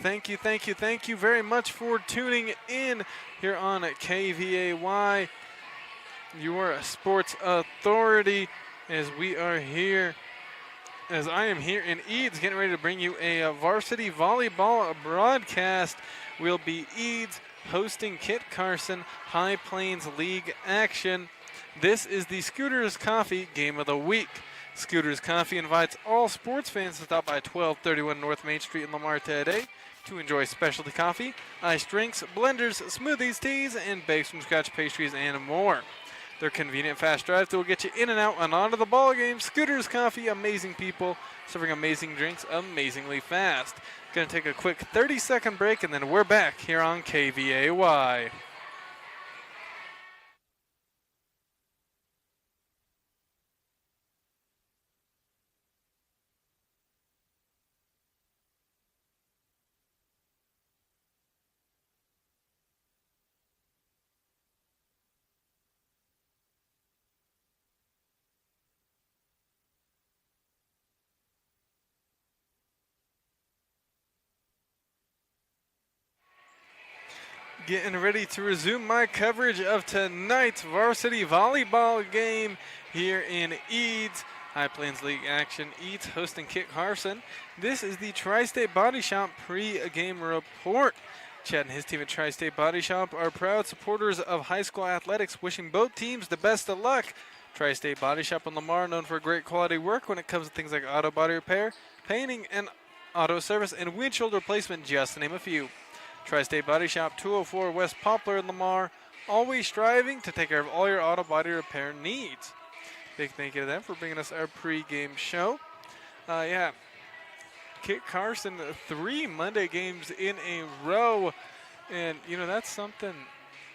Thank you very much for tuning in here on KVAY, your sports authority, as we are here, as I am here in Eads, getting ready to bring you a varsity volleyball broadcast. Will be Eads hosting Kit Carson High Plains League action. This is the Scooters Coffee Game of the Week. Scooters Coffee invites all sports fans to stop by 1231 North Main Street in Lamar today to enjoy specialty coffee, iced drinks, blenders, smoothies, teas, and baked from scratch pastries and more. Their convenient fast drive will get you in and out and onto the ball game. Scooters Coffee, amazing people, serving amazing drinks amazingly fast. Going to take a quick 30-second break, and then we're back here on KVAY. Getting ready to resume my coverage of tonight's varsity volleyball game here in Eads. High Plains League action. Eads hosting Kit Carson. This is the Tri-State Body Shop pre-game report. Chad and his team at Tri-State Body Shop are proud supporters of high school athletics, wishing both teams the best of luck. Tri-State Body Shop in Lamar, known for great quality work when it comes to things like auto body repair, painting, and auto service, and windshield replacement, just to name a few. Tri-State Body Shop, 204 West Poplar in Lamar, always striving to take care of all your auto body repair needs. Big thank you to them for bringing us our pre-game show. Kit Carson, 3 Monday games in a row, and that's something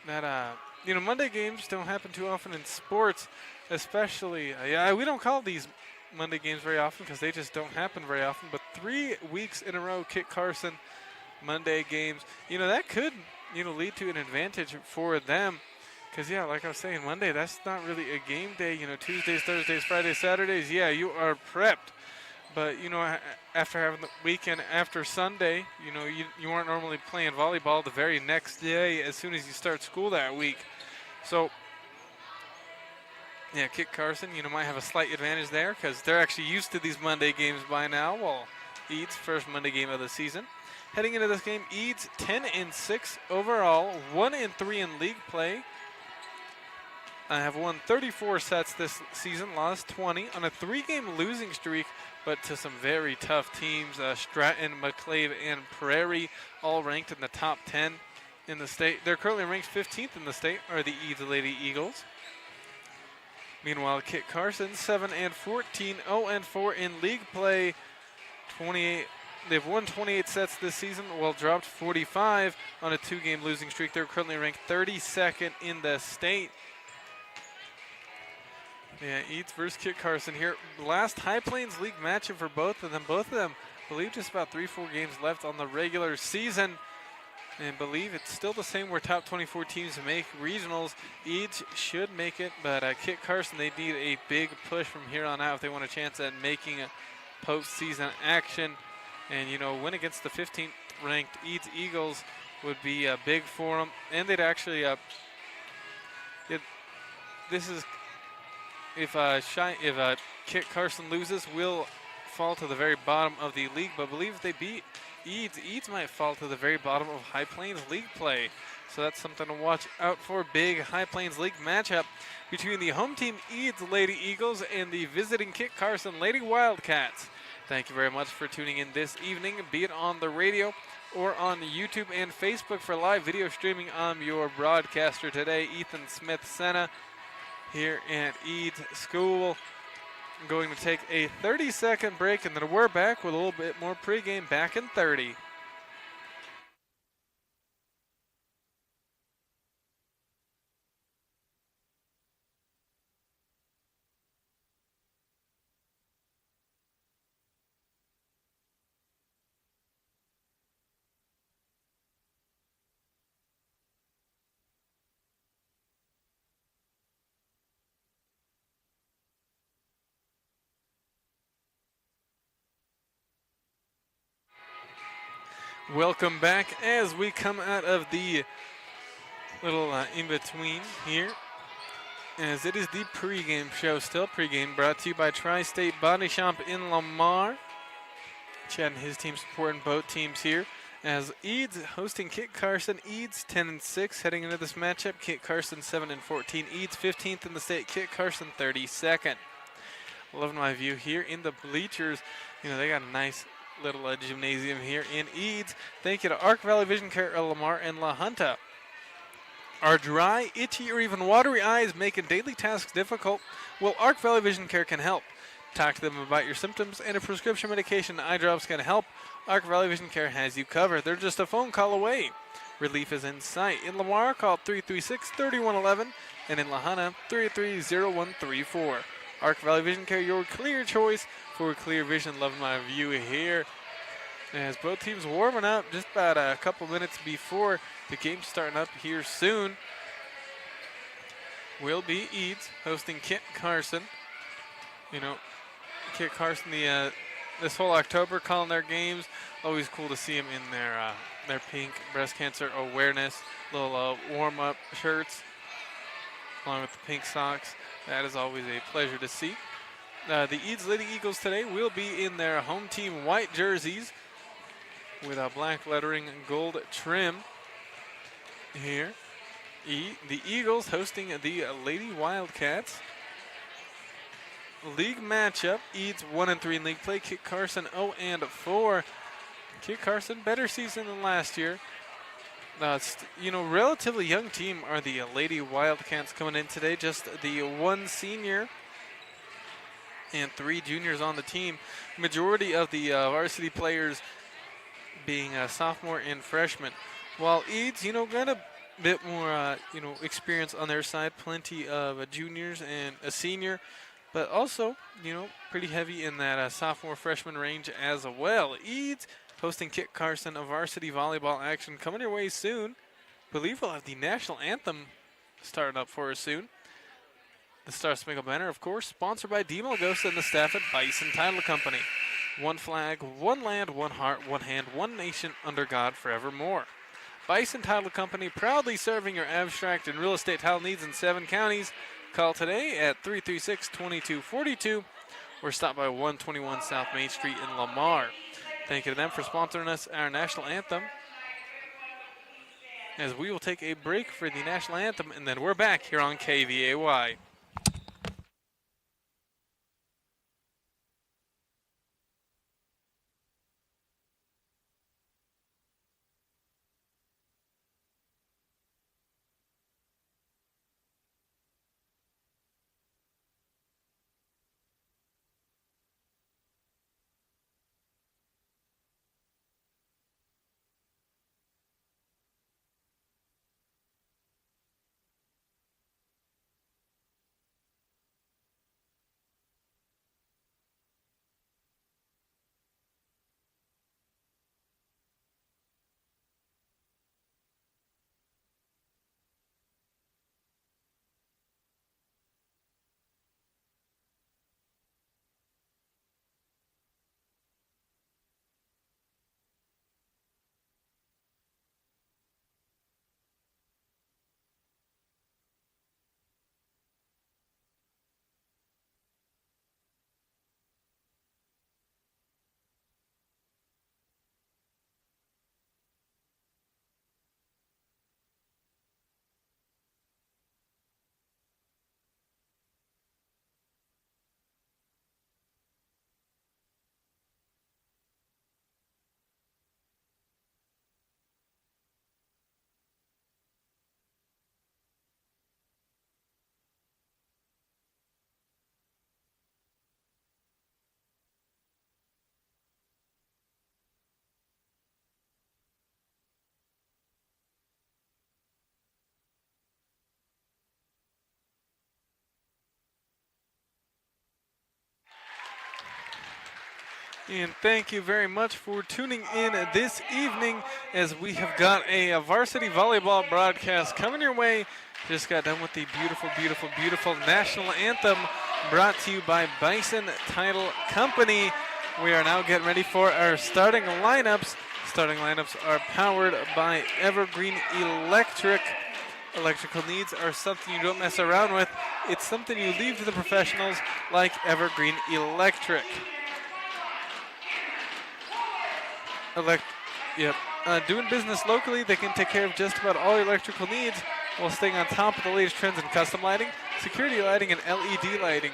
that Monday games don't happen too often in sports, especially. We don't call these Monday games very often because they just don't happen very often. But 3 weeks in a row, Kit Carson Monday games, that could, lead to an advantage for them. Because, like I was saying, Monday, that's not really a game day. Tuesdays, Thursdays, Fridays, Saturdays, you are prepped. But, after having the weekend after Sunday, you aren't normally playing volleyball the very next day as soon as you start school that week. So, Kit Carson, might have a slight advantage there because they're actually used to these Monday games by now. Well, Eads' first Monday game of the season. Heading into this game, Eads 10-6 overall, 1-3 in league play. I have won 34 sets this season, lost 20 on a 3-game losing streak, but to some very tough teams. Stratton, McClave, and Prairie, all ranked in the top 10 in the state. They're currently ranked 15th in the state, are the Eads Lady Eagles. Meanwhile, Kit Carson, 7-14, 0-4 in league play, 28. They've won 28 sets this season, while dropped 45 on a 2-game losing streak. They're currently ranked 32nd in the state. Eads versus Kit Carson here. Last High Plains League matchup for both of them. Both of them, I believe, just about 3-4 games left on the regular season. And believe it's still the same where top 24 teams make regionals. Eads should make it, but Kit Carson, they need a big push from here on out if they want a chance at making a postseason action. And, win against the 15th ranked Eads Eagles would be big for them. And they'd actually, if Kit Carson loses, will fall to the very bottom of the league. But I believe if they beat Eads might fall to the very bottom of High Plains League play. So that's something to watch out for. Big High Plains League matchup between the home team Eads Lady Eagles and the visiting Kit Carson Lady Wildcats. Thank you very much for tuning in this evening, be it on the radio or on YouTube and Facebook for live video streaming. I'm your broadcaster today, Ethan Smith-Senna, here at Eads School. I'm going to take a 30-second break, and then we're back with a little bit more pregame back in 30. Welcome back as we come out of the little in-between here, as it is the pregame show, still pregame, brought to you by Tri-State Body Shop in Lamar. Chad and his team supporting both teams here, as Eads hosting Kit Carson. Eads 10-6 heading into this matchup. Kit Carson 7-14. Eads 15th in the state. Kit Carson 32nd. Loving my view here in the bleachers. You know, they got a nice little gymnasium here in Eads. Thank you to Arc Valley Vision Care, Lamar, and La Junta. Are dry, itchy, or even watery eyes making daily tasks difficult? Well, Arc Valley Vision Care can help. Talk to them about your symptoms, and a prescription medication eye drops can help. Arc Valley Vision Care has you covered. They're just a phone call away. Relief is in sight. In Lamar, call 336-3111, and in La Junta, 383-0134. Arc Valley Vision Care, your clear choice for clear vision. Loving my view here, as both teams warming up just about a couple minutes before the game starting up here soon. Will be Eads hosting Kit Carson. You know, Kit Carson, this whole October calling their games. Always cool to see them in their pink breast cancer awareness little warm-up shirts, along with the pink socks. That is always a pleasure to see. The Eads Lady Eagles today will be in their home team white jerseys with a black lettering and gold trim here. The Eagles hosting the Lady Wildcats. League matchup, Eads 1-3 in league play. Kit Carson 0-4. Kit Carson, better season than last year. Relatively young team are the Lady Wildcats coming in today. Just the one senior and 3 juniors on the team. Majority of the varsity players being sophomore and freshman. While Eads, got a bit more, experience on their side. Plenty of juniors and a senior, but also, pretty heavy in that sophomore freshman range as well. Eads hosting Kit Carson, a varsity volleyball action coming your way soon. Believe we'll have the national anthem starting up for us soon. The Star Spangled Banner, of course, sponsored by Demo Ghost and the staff at Bison Title Company. One flag, one land, one heart, one hand, one nation, under God forevermore. Bison Title Company, proudly serving your abstract and real estate title needs in 7 counties. Call today at 336-2242 or stop by 121 South Main Street in Lamar. Thank you to them for sponsoring us our national anthem. As we will take a break for the national anthem, and then we're back here on KVAY. And thank you very much for tuning in this evening, as we have got a varsity volleyball broadcast coming your way. Just got done with the beautiful, beautiful, beautiful national anthem brought to you by Bison Title Company. We are now getting ready for our starting lineups. Starting lineups are powered by Evergreen Electric. Electrical needs are something you don't mess around with. It's something you leave to the professionals like Evergreen Electric. Doing business locally, they can take care of just about all your electrical needs while staying on top of the latest trends in custom lighting, security lighting, and LED lighting.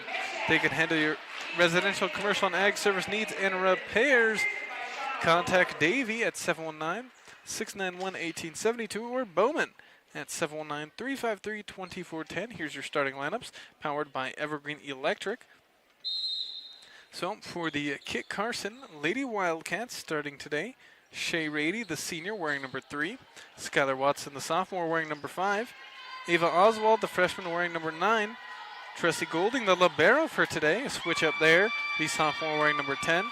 They can handle your residential, commercial, and ag service needs and repairs. Contact Davey at 719-691-1872 or Bowman at 719-353-2410. Here's your starting lineups, powered by Evergreen Electric. So for the Kit Carson Lady Wildcats starting today, Shay Rady, the senior, wearing number 3. Skylar Watson, the sophomore, wearing number 5. Ava Oswald, the freshman, wearing number 9. Tressie Golding, the libero for today, a switch up there, the sophomore, wearing number 10.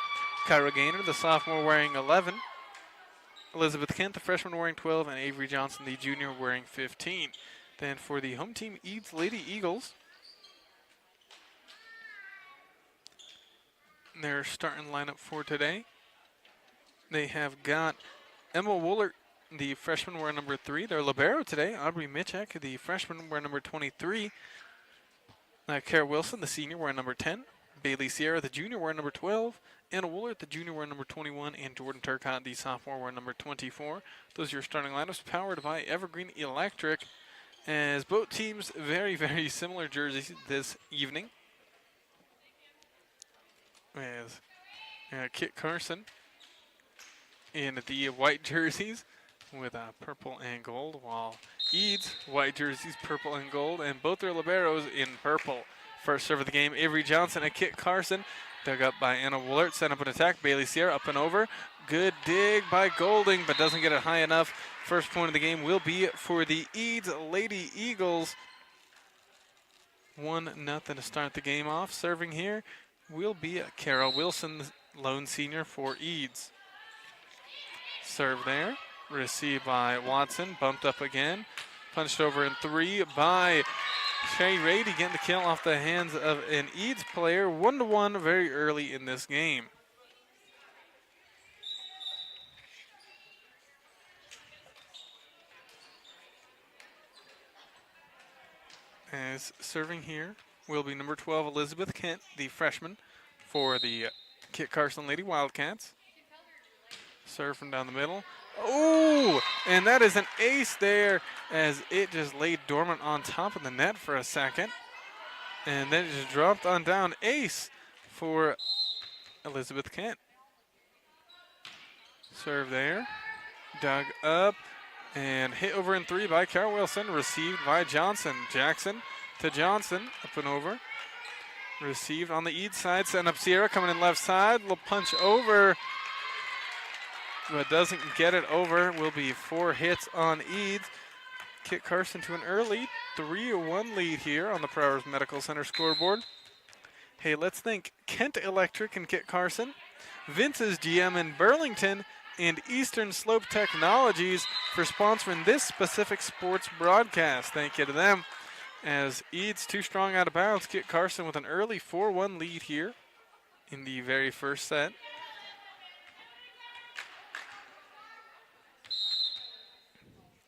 Kyra Gaynor, the sophomore, wearing 11. Elizabeth Kent, the freshman, wearing 12. And Avery Johnson, the junior, wearing 15. Then for the home team, Eads Lady Eagles, their starting lineup for today, they have got Emma Woolert, the freshman, wearing number 3. Their libero today, Aubrey Mitchek, the freshman, wearing number 23. Kara Wilson, the senior, wearing number 10. Bailey Sierra, the junior, wearing number 12. Anna Woolert, the junior, wearing number 21. And Jordan Turcott, the sophomore, wearing number 24. Those are your starting lineups, powered by Evergreen Electric. As both teams, very, very similar jerseys this evening. As Kit Carson in the white jerseys with purple and gold, while Eads, white jerseys, purple and gold, and both their liberos in purple. First serve of the game, Avery Johnson and Kit Carson. Dug up by Anna Woolert, set up an attack. Bailey Sierra up and over. Good dig by Golding, but doesn't get it high enough. First point of the game will be for the Eads Lady Eagles. 1-0 to start the game off. Serving here will be Carol Wilson, lone senior for Eads. Serve there, received by Watson, bumped up again, punched over in 3 by Shay Rady, getting the kill off the hands of an Eads player. 1-1 very early in this game. As serving here will be number 12, Elizabeth Kent, the freshman for the Kit Carson Lady Wildcats. Serve from down the middle. Oh, and that is an ace there as it just laid dormant on top of the net for a second. And then it just dropped on down. Ace for Elizabeth Kent. Serve there. Dug up and hit over in 3 by Carol Wilson. Received by Johnson. Jackson to Johnson. Up and over. Received on the Eads side. Setting up Sierra coming in left side. Little punch over, but doesn't get it over. Will be 4 hits on Eads. Kit Carson to an early 3-1 lead here on the Prowers Medical Center scoreboard. Hey, let's thank Kent Electric and Kit Carson, Vince's GM in Burlington, and Eastern Slope Technologies for sponsoring this specific sports broadcast. Thank you to them. As Eads too strong out of bounds, Kit Carson with an early 4-1 lead here in the very first set.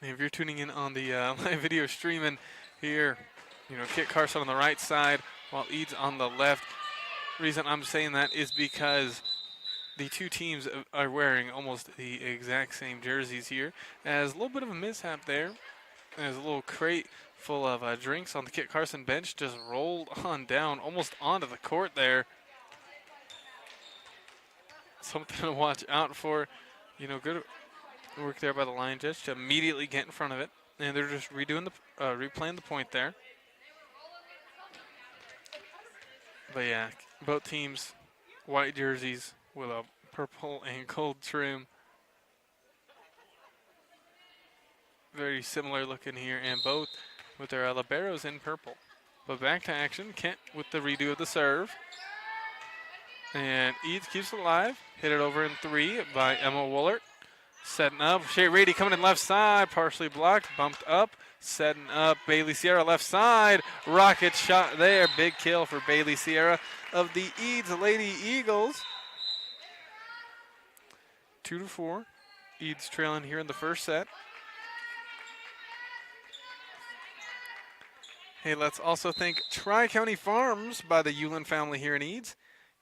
If you're tuning in on the live video streaming here, Kit Carson on the right side while Eads on the left. Reason I'm saying that is because the two teams are wearing almost the exact same jerseys here. As a little bit of a mishap there, as a little crate full of drinks on the Kit Carson bench just rolled on down almost onto the court there. Something to watch out for. Good work there by the line judge to immediately get in front of it, and they're just replaying the point there. But yeah, both teams white jerseys with a purple and gold trim. Very similar looking here, and both with their liberos in purple. But back to action, Kent with the redo of the serve. And Eads keeps it alive. Hit it over in 3 by Emma Woolert. Setting up, Shay Rady coming in left side, partially blocked, bumped up, setting up Bailey Sierra left side, rocket shot there, big kill for Bailey Sierra of the Eads Lady Eagles. 2-4, Eads trailing here in the first set. Hey, let's also thank Tri-County Farms by the Yulin family here in Eads,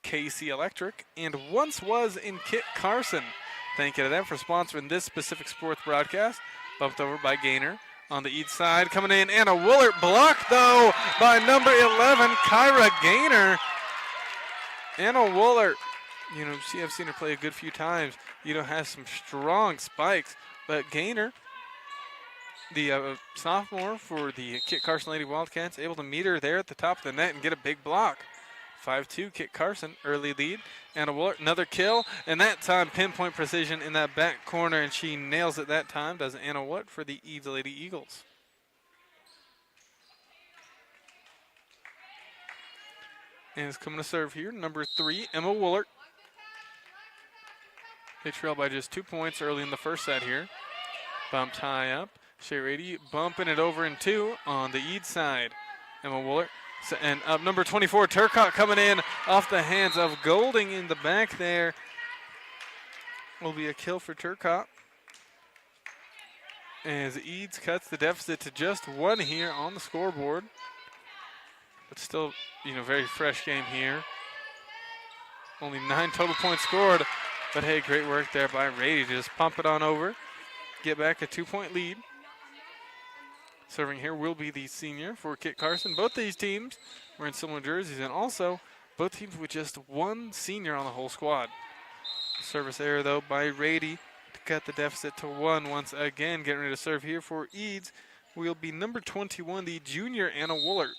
KC Electric, and Once Was in Kit Carson. Thank you to them for sponsoring this specific sports broadcast. Bumped over by Gaynor on the Eads side. Coming in, Anna Woolert blocked, though, by number 11, Kyra Gaynor. Anna Woolert, you know, I've seen her play a good few times. You know, has some strong spikes, but Gaynor, the sophomore for the Kit Carson Lady Wildcats, able to meet her there at the top of the net and get a big block. 5-2, Kit Carson, early lead. Anna Woolert, another kill, and that time pinpoint precision in that back corner, and she nails it that time, does Anna Woolert for the Eads Lady Eagles. And it's coming to serve here, number 3, Emma Woolert. They trail by just 2 points early in the first set here. Bumped high up. Shea Rady bumping it over in 2 on the Eads side. Emma Woolert. And up number 24, Turcotte coming in off the hands of Golding in the back there. Will be a kill for Turcotte. As Eads cuts the deficit to just 1 here on the scoreboard. But still, you know, very fresh game here. Only 9 total points scored. But hey, great work there by Rady to just pump it on over. Get back a 2-point lead. Serving here will be the senior for Kit Carson. Both these teams were in similar jerseys, and also both teams with just 1 senior on the whole squad. Service error, though, by Rady to cut the deficit to 1 once again. Getting ready to serve here for Eads will be number 21, the junior Anna Woolert.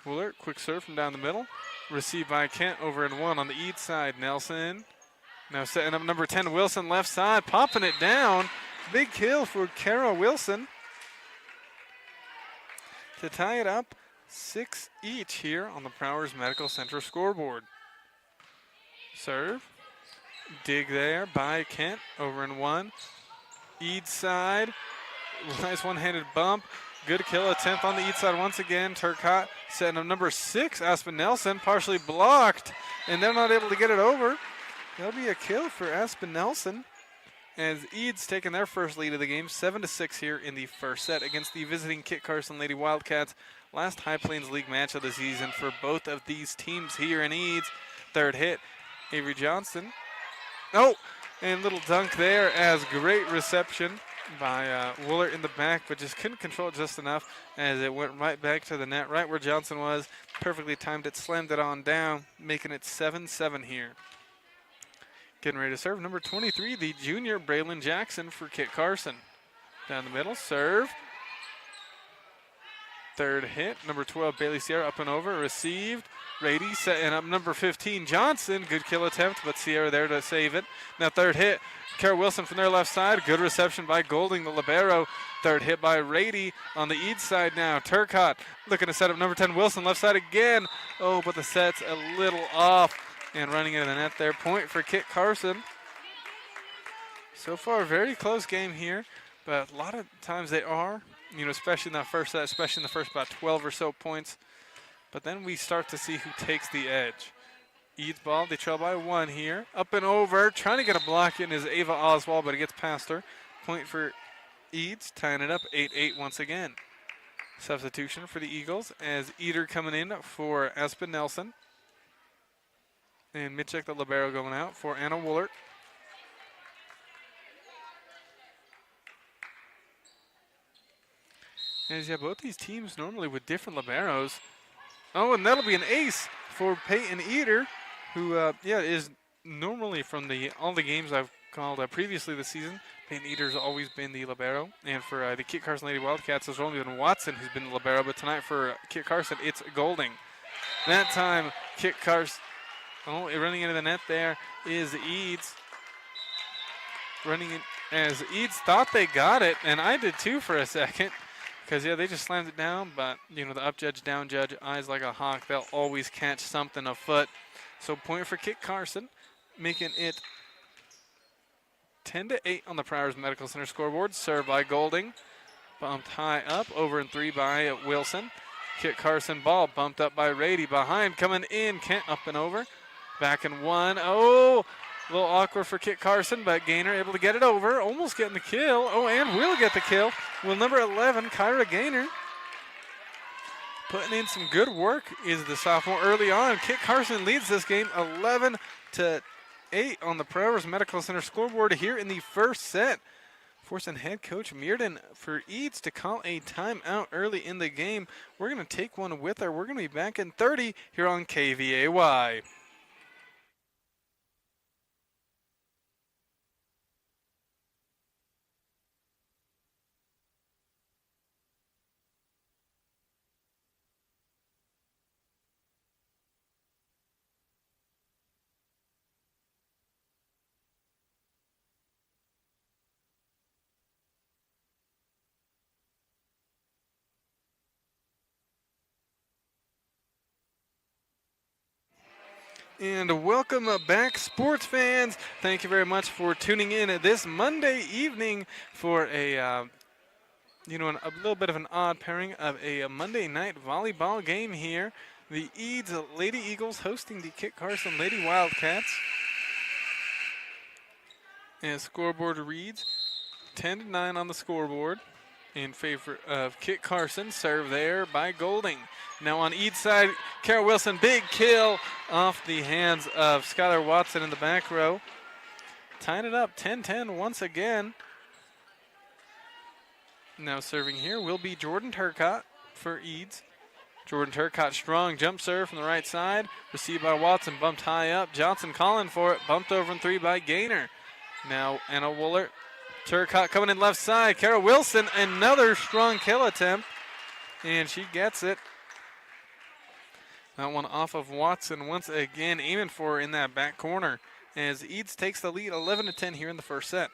Woolert, quick serve from down the middle. Received by Kent over in 1 on the Eads side. Nelson now setting up number 10, Wilson, left side, popping it down. Big kill for Kara Wilson to tie it up 6 each here on the Prowers Medical Center scoreboard. Serve. Dig there by Kent over in 1. Eads side. Nice one-handed bump. Good kill attempt on the Eads side once again. Turcotte setting up number 6, Aspen Nelson, partially blocked, and they're not able to get it over. That'll be a kill for Aspen Nelson, as Eads taking their first lead of the game, 7-6 here in the first set against the visiting Kit Carson Lady Wildcats. Last High Plains League match of the season for both of these teams here in Eads. Third hit, Avery Johnston. Oh, and little dunk there, as great reception by Woolert in the back, but just couldn't control it just enough as it went right back to the net, right where Johnson was. Perfectly timed it, slammed it on down, making it 7-7 here. Getting ready to serve, number 23, the junior Braylon Jackson for Kit Carson. Down the middle, serve. Third hit, number 12, Bailey Sierra up and over, received. Rady setting up number 15, Johnson. Good kill attempt, but Sierra there to save it. Now third hit, Kara Wilson from their left side. Good reception by Golding, the libero. Third hit by Rady on the Eads side now. Turcotte looking to set up number 10, Wilson, left side again. Oh, but the set's a little off. And running into the net there. Point for Kit Carson. So far, a very close game here, but a lot of times they are, you know, especially in that first set, especially in the first about 12 or so points. But then we start to see who takes the edge. Eads ball, they trail by 1 here. Up and over, trying to get a block in is Ava Oswald, but it gets past her. Point for Eads, tying it up 8-8 once again. Substitution for the Eagles as Eder coming in for Aspen Nelson. And Mitchek, the libero, going out for Anna Woolert. As yeah, both these teams normally with different liberos. Oh, and that'll be an ace for Peyton Eder, who is normally from all the games I've called previously this season. Peyton Eder's always been the libero, and for the Kit Carson Lady Wildcats, there's only been Watson who's been the libero. But tonight for Kit Carson, it's Golding. That time, Kit Carson. Oh, running into the net there is Eads. Running in as Eads thought they got it, and I did too for a second. Because, yeah, they just slammed it down, but, you know, the up judge, down judge, eyes like a hawk. They'll always catch something afoot. So point for Kit Carson, making it 10-8 on the Prowers Medical Center scoreboard. Served by Golding. Bumped high up, over in 3 by Wilson. Kit Carson ball bumped up by Rady. Behind, coming in, Kent up and over. Back in 1. Oh, A little awkward for Kit Carson, but Gaynor able to get it over. Almost getting the kill. Oh, and will get the kill. Well, number 11, Kyra Gaynor, putting in some good work is the sophomore early on. Kit Carson leads this game 11-8 on the Providence Medical Center scoreboard here in the first set, forcing head coach Mearden for Eads to call a timeout early in the game. We're going to take one with her. We're going to be back in 30 here on KVAY. And welcome back, sports fans. Thank you very much for tuning in this Monday evening for a little bit of an odd pairing of a Monday night volleyball game here. The Eads Lady Eagles hosting the Kit Carson Lady Wildcats. And scoreboard reads 10-9 on the scoreboard in favor of Kit Carson. Serve there by Golding. Now on Eads side, Kara Wilson, big kill off the hands of Skylar Watson in the back row. Tying it up 10-10 once again. Now serving here will be Jordan Turcott for Eads. Jordan Turcott, strong jump serve from the right side. Received by Watson, bumped high up. Johnson calling for it, bumped over in three by Gaynor. Now Anna Wooler. Turcott coming in left side. Kara Wilson, another strong kill attempt. And she gets it. That one off of Watson once again, aiming for her in that back corner as Eads takes the lead 11-10 here in the first set.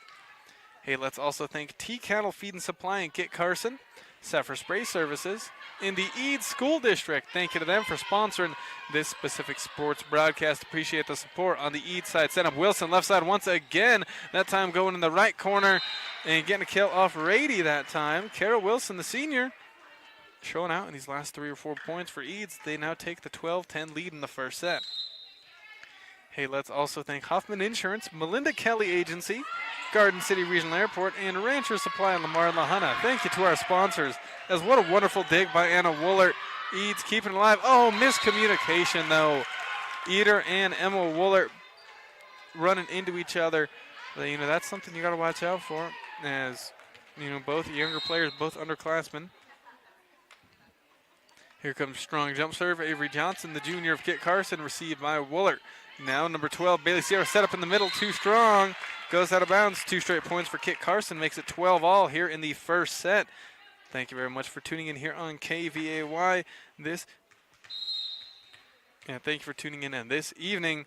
Hey, let's also thank T Cattle Feed and Supply in Kit Carson, Zephyr Spray Services, in the Eads School District. Thank you to them for sponsoring this specific sports broadcast. Appreciate the support on the Eads side. Set up Wilson left side once again, that time going in the right corner and getting a kill off Rady that time. Kara Wilson, the senior, showing out in these last 3 or 4 points for Eads. They now take the 12-10 lead in the first set. Hey, let's also thank Hoffman Insurance, Melinda Kelly Agency, Garden City Regional Airport, and Rancher Supply in Lamar and La Junta. Thank you to our sponsors. As what a wonderful dig by Anna Woolert. Eads keeping it alive. Oh, miscommunication though. Eder and Emma Woolert running into each other. But, that's something you got to watch out for, as both younger players, both underclassmen. Here comes strong jump serve. Avery Johnson, the junior of Kit Carson, received by Woolert. Now number 12, Bailey Sierra, set up in the middle, too strong. Goes out of bounds. 2 straight points for Kit Carson. Makes it 12 all here in the first set. Thank you very much for tuning in here on KVAY. Thank you for tuning in this evening.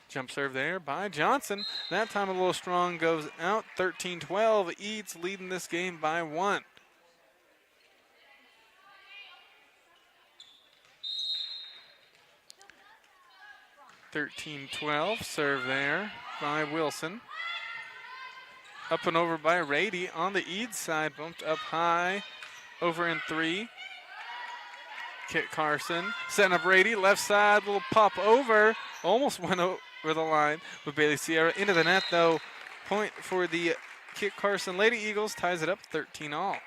Jump serve there by Johnson. That time a little strong, goes out. 13-12. Eads leading this game by 1. (13-12) serve there by Wilson. Up and over by Rady on the Eads side, bumped up high, over in 3. Kit Carson setting up Rady, left side, little pop over, almost went over the line with Bailey Sierra into the net though. Point for the Kit Carson Lady Eagles, ties it up 13 all.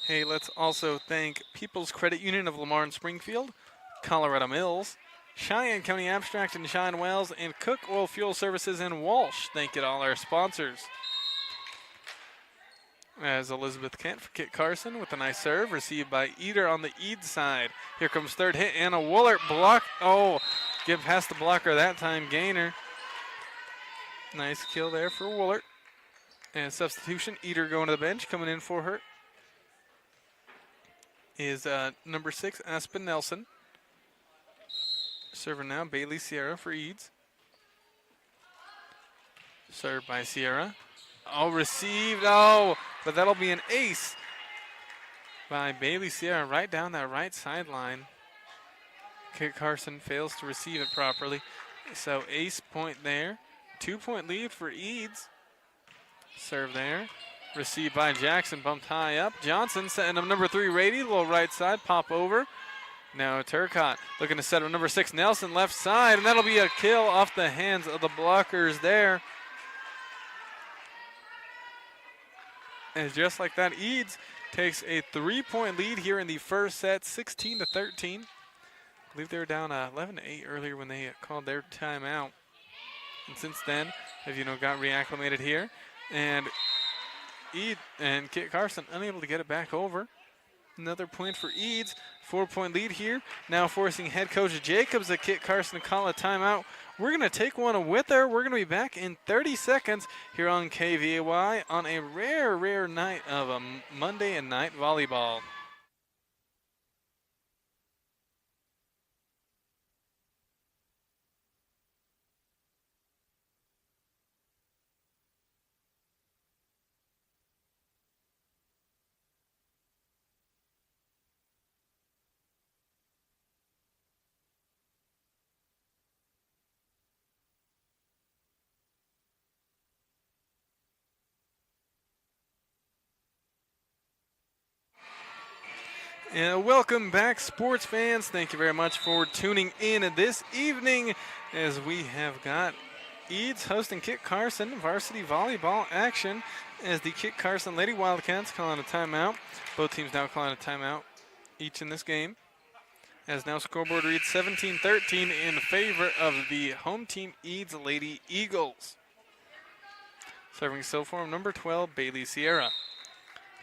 Hey, let's also thank People's Credit Union of Lamar and Springfield, Colorado Mills, Cheyenne County Abstract and Cheyenne Wells, and Cook Oil Fuel Services in Walsh. Thank you to all our sponsors. As Elizabeth Kent for Kit Carson with a nice serve, received by Eder on the Eads side. Here comes third hit, Anna Woolert block. Oh, get past the blocker that time, Gaynor. Nice kill there for Woolert. And substitution, Eder going to the bench, coming in for her is number 6, Aspen Nelson. Serving now, Bailey Sierra for Eads. Served by Sierra. Oh, received. Oh, but that'll be an ace by Bailey Sierra right down that right sideline. Kit Carson fails to receive it properly. So ace point there. 2-point lead for Eads. Serve there. Received by Jackson, bumped high up. Johnson setting up number 3, Rady, little right side, pop over. Now Turcotte looking to set up number 6, Nelson, left side, and that'll be a kill off the hands of the blockers there. And just like that, Eads takes a 3-point lead here in the first set, 16-13. I believe they were down 11-8 earlier when they called their timeout. And since then, have got reacclimated here. And Kit Carson unable to get it back over. Another point for Eads. 4-point lead here. Now forcing head coach Jacobs at Kit Carson to call a timeout. We're going to take one with her. We're going to be back in 30 seconds here on KVAY on a rare night of a Monday night volleyball. And welcome back, sports fans. Thank you very much for tuning in this evening as we have got Eads hosting Kit Carson varsity volleyball action as the Kit Carson Lady Wildcats calling a timeout. Both teams now calling a timeout each in this game. As now scoreboard reads 17-13 in favor of the home team Eads Lady Eagles. Serving so far number 12, Bailey Sierra.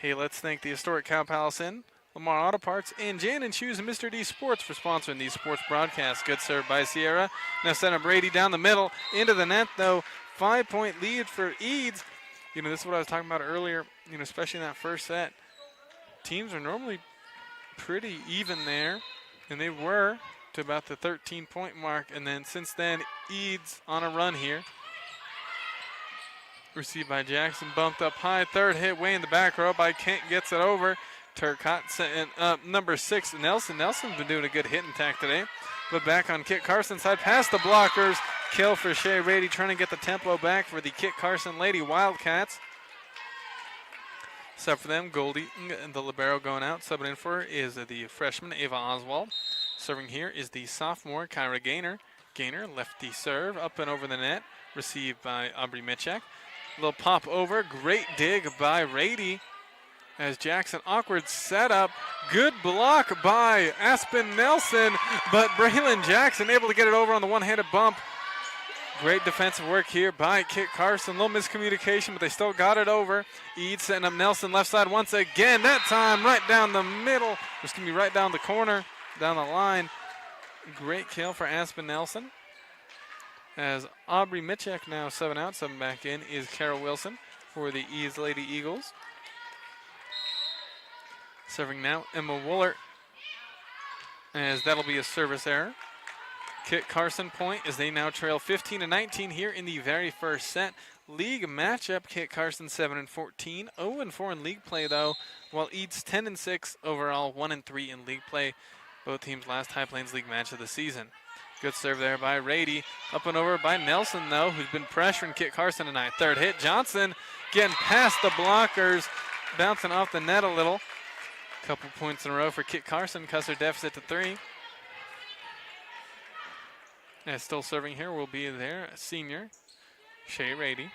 Hey, let's thank the historic Cow Palace Inn, Lamar Auto Parts, and Jan & Shoes and Mr. D Sports for sponsoring these sports broadcasts. Good serve by Sierra. Now send up Brady down the middle. Into the net, though. 5-point lead for Eads. This is what I was talking about earlier, especially in that first set. Teams are normally pretty even there, and they were to about the 13-point mark. And then since then, Eads on a run here. Received by Jackson, bumped up high. Third hit way in the back row by Kent, gets it over. Turcotte setting up number 6, Nelson. Nelson's been doing a good hitting tack today. But back on Kit Carson's side, past the blockers. Kill for Shea Rady, trying to get the tempo back for the Kit Carson Lady Wildcats. Sub for them, Goldie, and the libero going out. Subbing in for her is the freshman, Ava Oswald. Serving here is the sophomore, Kyra Gaynor. Gaynor, lefty serve, up and over the net. Received by Aubrey Mitchak. Little pop over, great dig by Rady. As Jackson, awkward setup. Good block by Aspen Nelson, but Braylon Jackson able to get it over on the one-handed bump. Great defensive work here by Kit Carson. Little miscommunication, but they still got it over. Eads setting up Nelson left side once again. That time right down the middle. Right down the corner, down the line. Great kill for Aspen Nelson. As Aubrey Mitchak now 7 out, 7 back in is Carol Wilson for the Eads Lady Eagles. Serving now, Emma Woolert, as that'll be a service error. Kit Carson point as they now trail 15-19 here in the very first set. League matchup, Kit Carson 7-14, 0-4 in league play though, while Eads 10-6 overall, 1-3 in league play. Both teams last High Plains League match of the season. Good serve there by Rady. Up and over by Nelson though, who's been pressuring Kit Carson tonight. Third hit, Johnson getting past the blockers, bouncing off the net a little. Couple points in a row for Kit Carson, cuts their deficit to 3. And still serving here will be their senior, Shea Rady.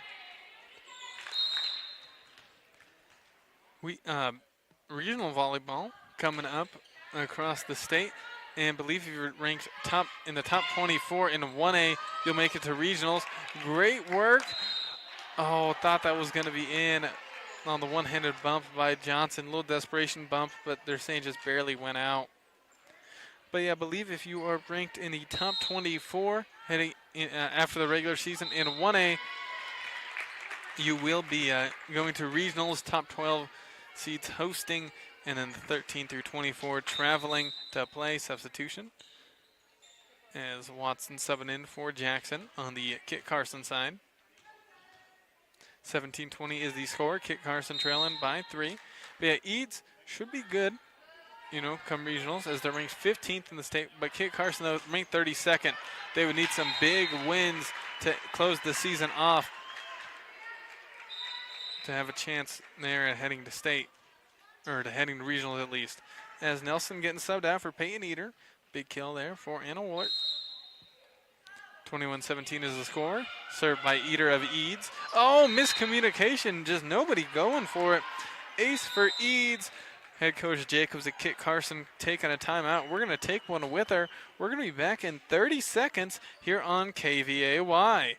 Regional volleyball coming up across the state, and believe if you're ranked in the top 24 in 1A, you'll make it to regionals. Great work. Oh, thought that was going to be in on the one-handed bump by Johnson. Little desperation bump, but they're saying just barely went out. But yeah, I believe if you are ranked in the top 24 heading in, after the regular season in 1A, you will be going to regionals, top 12 seeds hosting, and then the 13 through 24 traveling to play substitution. As Watson subbing in for Jackson on the Kit Carson side. 17-20 is the score. Kit Carson trailing by 3. But yeah, Eads should be good, come regionals, as they're ranked 15th in the state. But Kit Carson, though, ranked 32nd. They would need some big wins to close the season off to have a chance there at heading to state, or to heading to regionals at least. as Nelson getting subbed out for Peyton Eater. Big kill there for Anna Woolert. 21-17 is the score. Served by Eater of Eads. Oh, miscommunication. Just nobody going for it. Ace for Eads. Head coach Jacobs at Kit Carson taking a timeout. We're going to take one with her. We're going to be back in 30 seconds here on KVAY.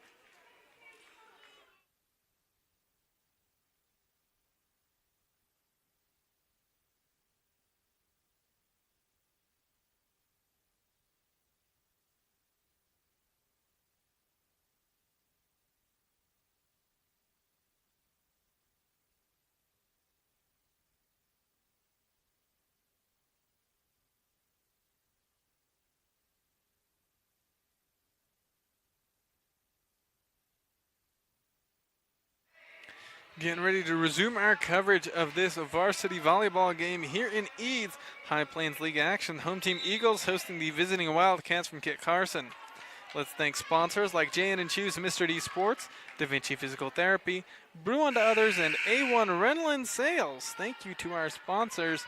Getting ready to resume our coverage of this varsity volleyball game here in Eads. High Plains League action. Home team Eagles hosting the visiting Wildcats from Kit Carson. Let's thank sponsors like J&N Choose, Mr. D Sports, Da Vinci Physical Therapy, Brew Unto Others, and A1 Renlin Sales. Thank you to our sponsors.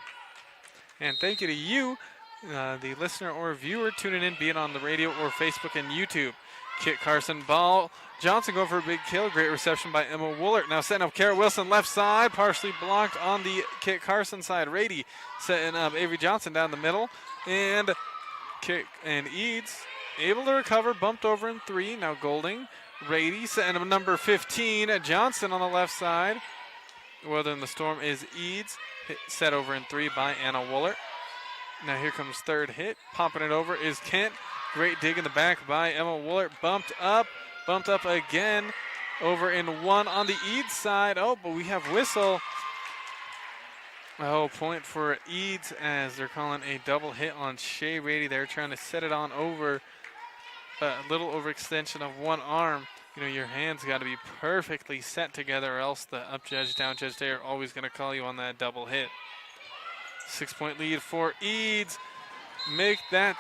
And thank you to you, the listener or viewer, tuning in, be it on the radio or Facebook and YouTube. Kit Carson ball. Johnson going for a big kill. Great reception by Emma Woolert. Now setting up Kara Wilson left side. Partially blocked on the Kit Carson side. Rady setting up Avery Johnson down the middle. And Eads able to recover. Bumped over in 3. Now Golding. Rady setting up number 15. Johnson on the left side. Weathering the storm is Eads. Set over in 3 by Anna Woolert. Now here comes third hit. Popping it over is Kent. Great dig in the back by Emma Woolert. Bumped up again. Over in 1 on the Eads side. Oh, but we have whistle. Oh, point for Eads as they're calling a double hit on Shea Rady. They're trying to set it on over a little overextension of one arm. You know, your hands got to be perfectly set together or else the up judge, down judge, they are always going to call you on that double hit. 6-point lead for Eads. Make that...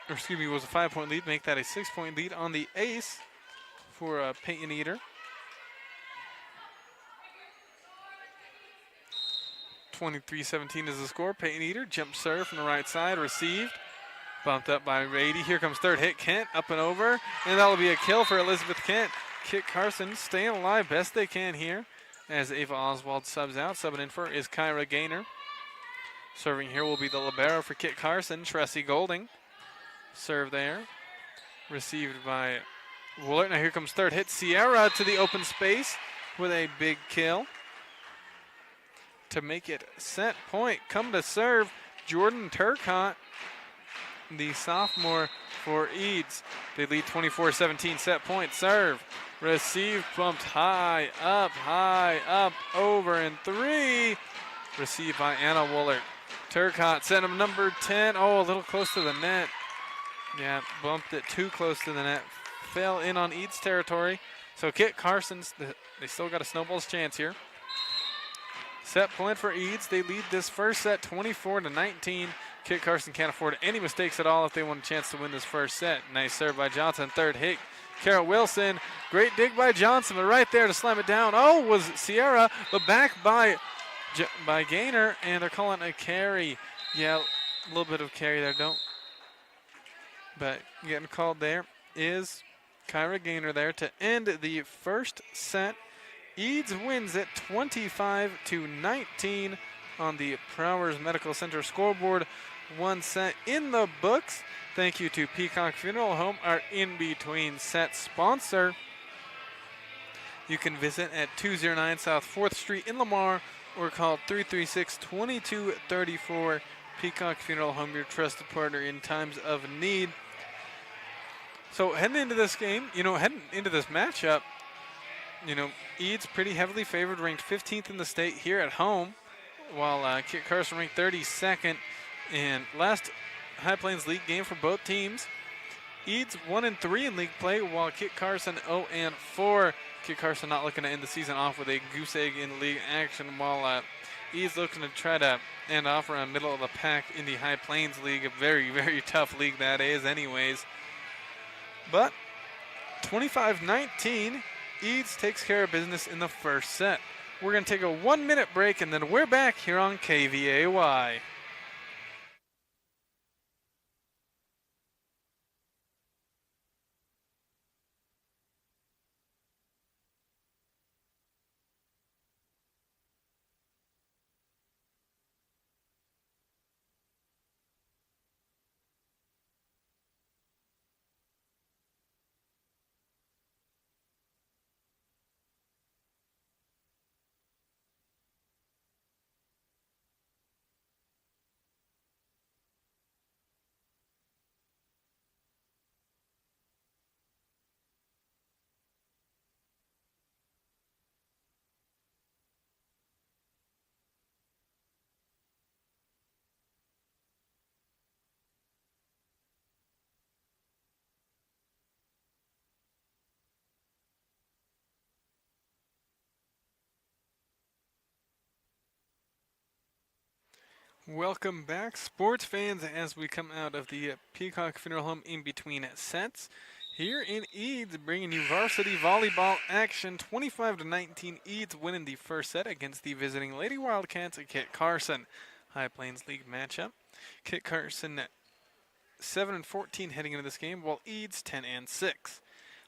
Or excuse me, it was a 5-point lead. Make that a 6-point lead on the ace for Peyton Eater. 23-17 is the score. Peyton Eater, jump serve from the right side, received. Bumped up by Rady. Here comes third hit. Kent up and over. And that'll be a kill for Elizabeth Kent. Kit Carson staying alive best they can here as Ava Oswald subs out. Subbing in for is Kyra Gaynor. Serving here will be the libero for Kit Carson, Tressie Golding. Serve there. Received by Woolert. Now here comes third hit. Sierra to the open space with a big kill. To make it set point. Come to serve Jordan Turcotte, the sophomore for Eads. They lead 24-17. Set point. Serve. Received. Bumped high up, over in 3. Received by Anna Woolert. Turcotte sent him number 10. Oh, a little close to the net. Yeah, bumped it too close to the net. Fell in on Eads territory. So Kit Carson's, they still got a snowball's chance here. Set point for Eads. They lead this first set 24-19. Kit Carson can't afford any mistakes at all if they want a chance to win this first set. Nice serve by Johnson. Third hit. Kara Wilson. Great dig by Johnson, but right there to slam it down. Oh, was Sierra, but back by Gaynor, and they're calling a carry. Yeah, a little bit of carry there. But getting called there is Kyra Gaynor there to end the first set. Eads wins at 25-19 on the Prowers Medical Center scoreboard. 1 set in the books. Thank you to Peacock Funeral Home, our in-between set sponsor. You can visit at 209 South 4th Street in Lamar or call 336-2234. Peacock Funeral Home, your trusted partner in times of need. So heading into this game, heading into this matchup, Eads pretty heavily favored, ranked 15th in the state here at home, while Kit Carson ranked 32nd. And last High Plains League game for both teams, Eads 1-3 in league play, while Kit Carson 0-4. Kit Carson not looking to end the season off with a goose egg in league action, while Eads looking to try to end off around middle of the pack in the High Plains League, a very, very tough league that is anyways. But 25-19, Eads takes care of business in the first set. We're going to take a 1-minute break, and then we're back here on KVAY. Welcome back, sports fans, as we come out of the Peacock Funeral Home in between sets. Here in Eads, bringing you varsity volleyball action. 25-19, Eads winning the first set against the visiting Lady Wildcats at Kit Carson. High Plains League matchup. Kit Carson 7-14 heading into this game, while Eads 10-6.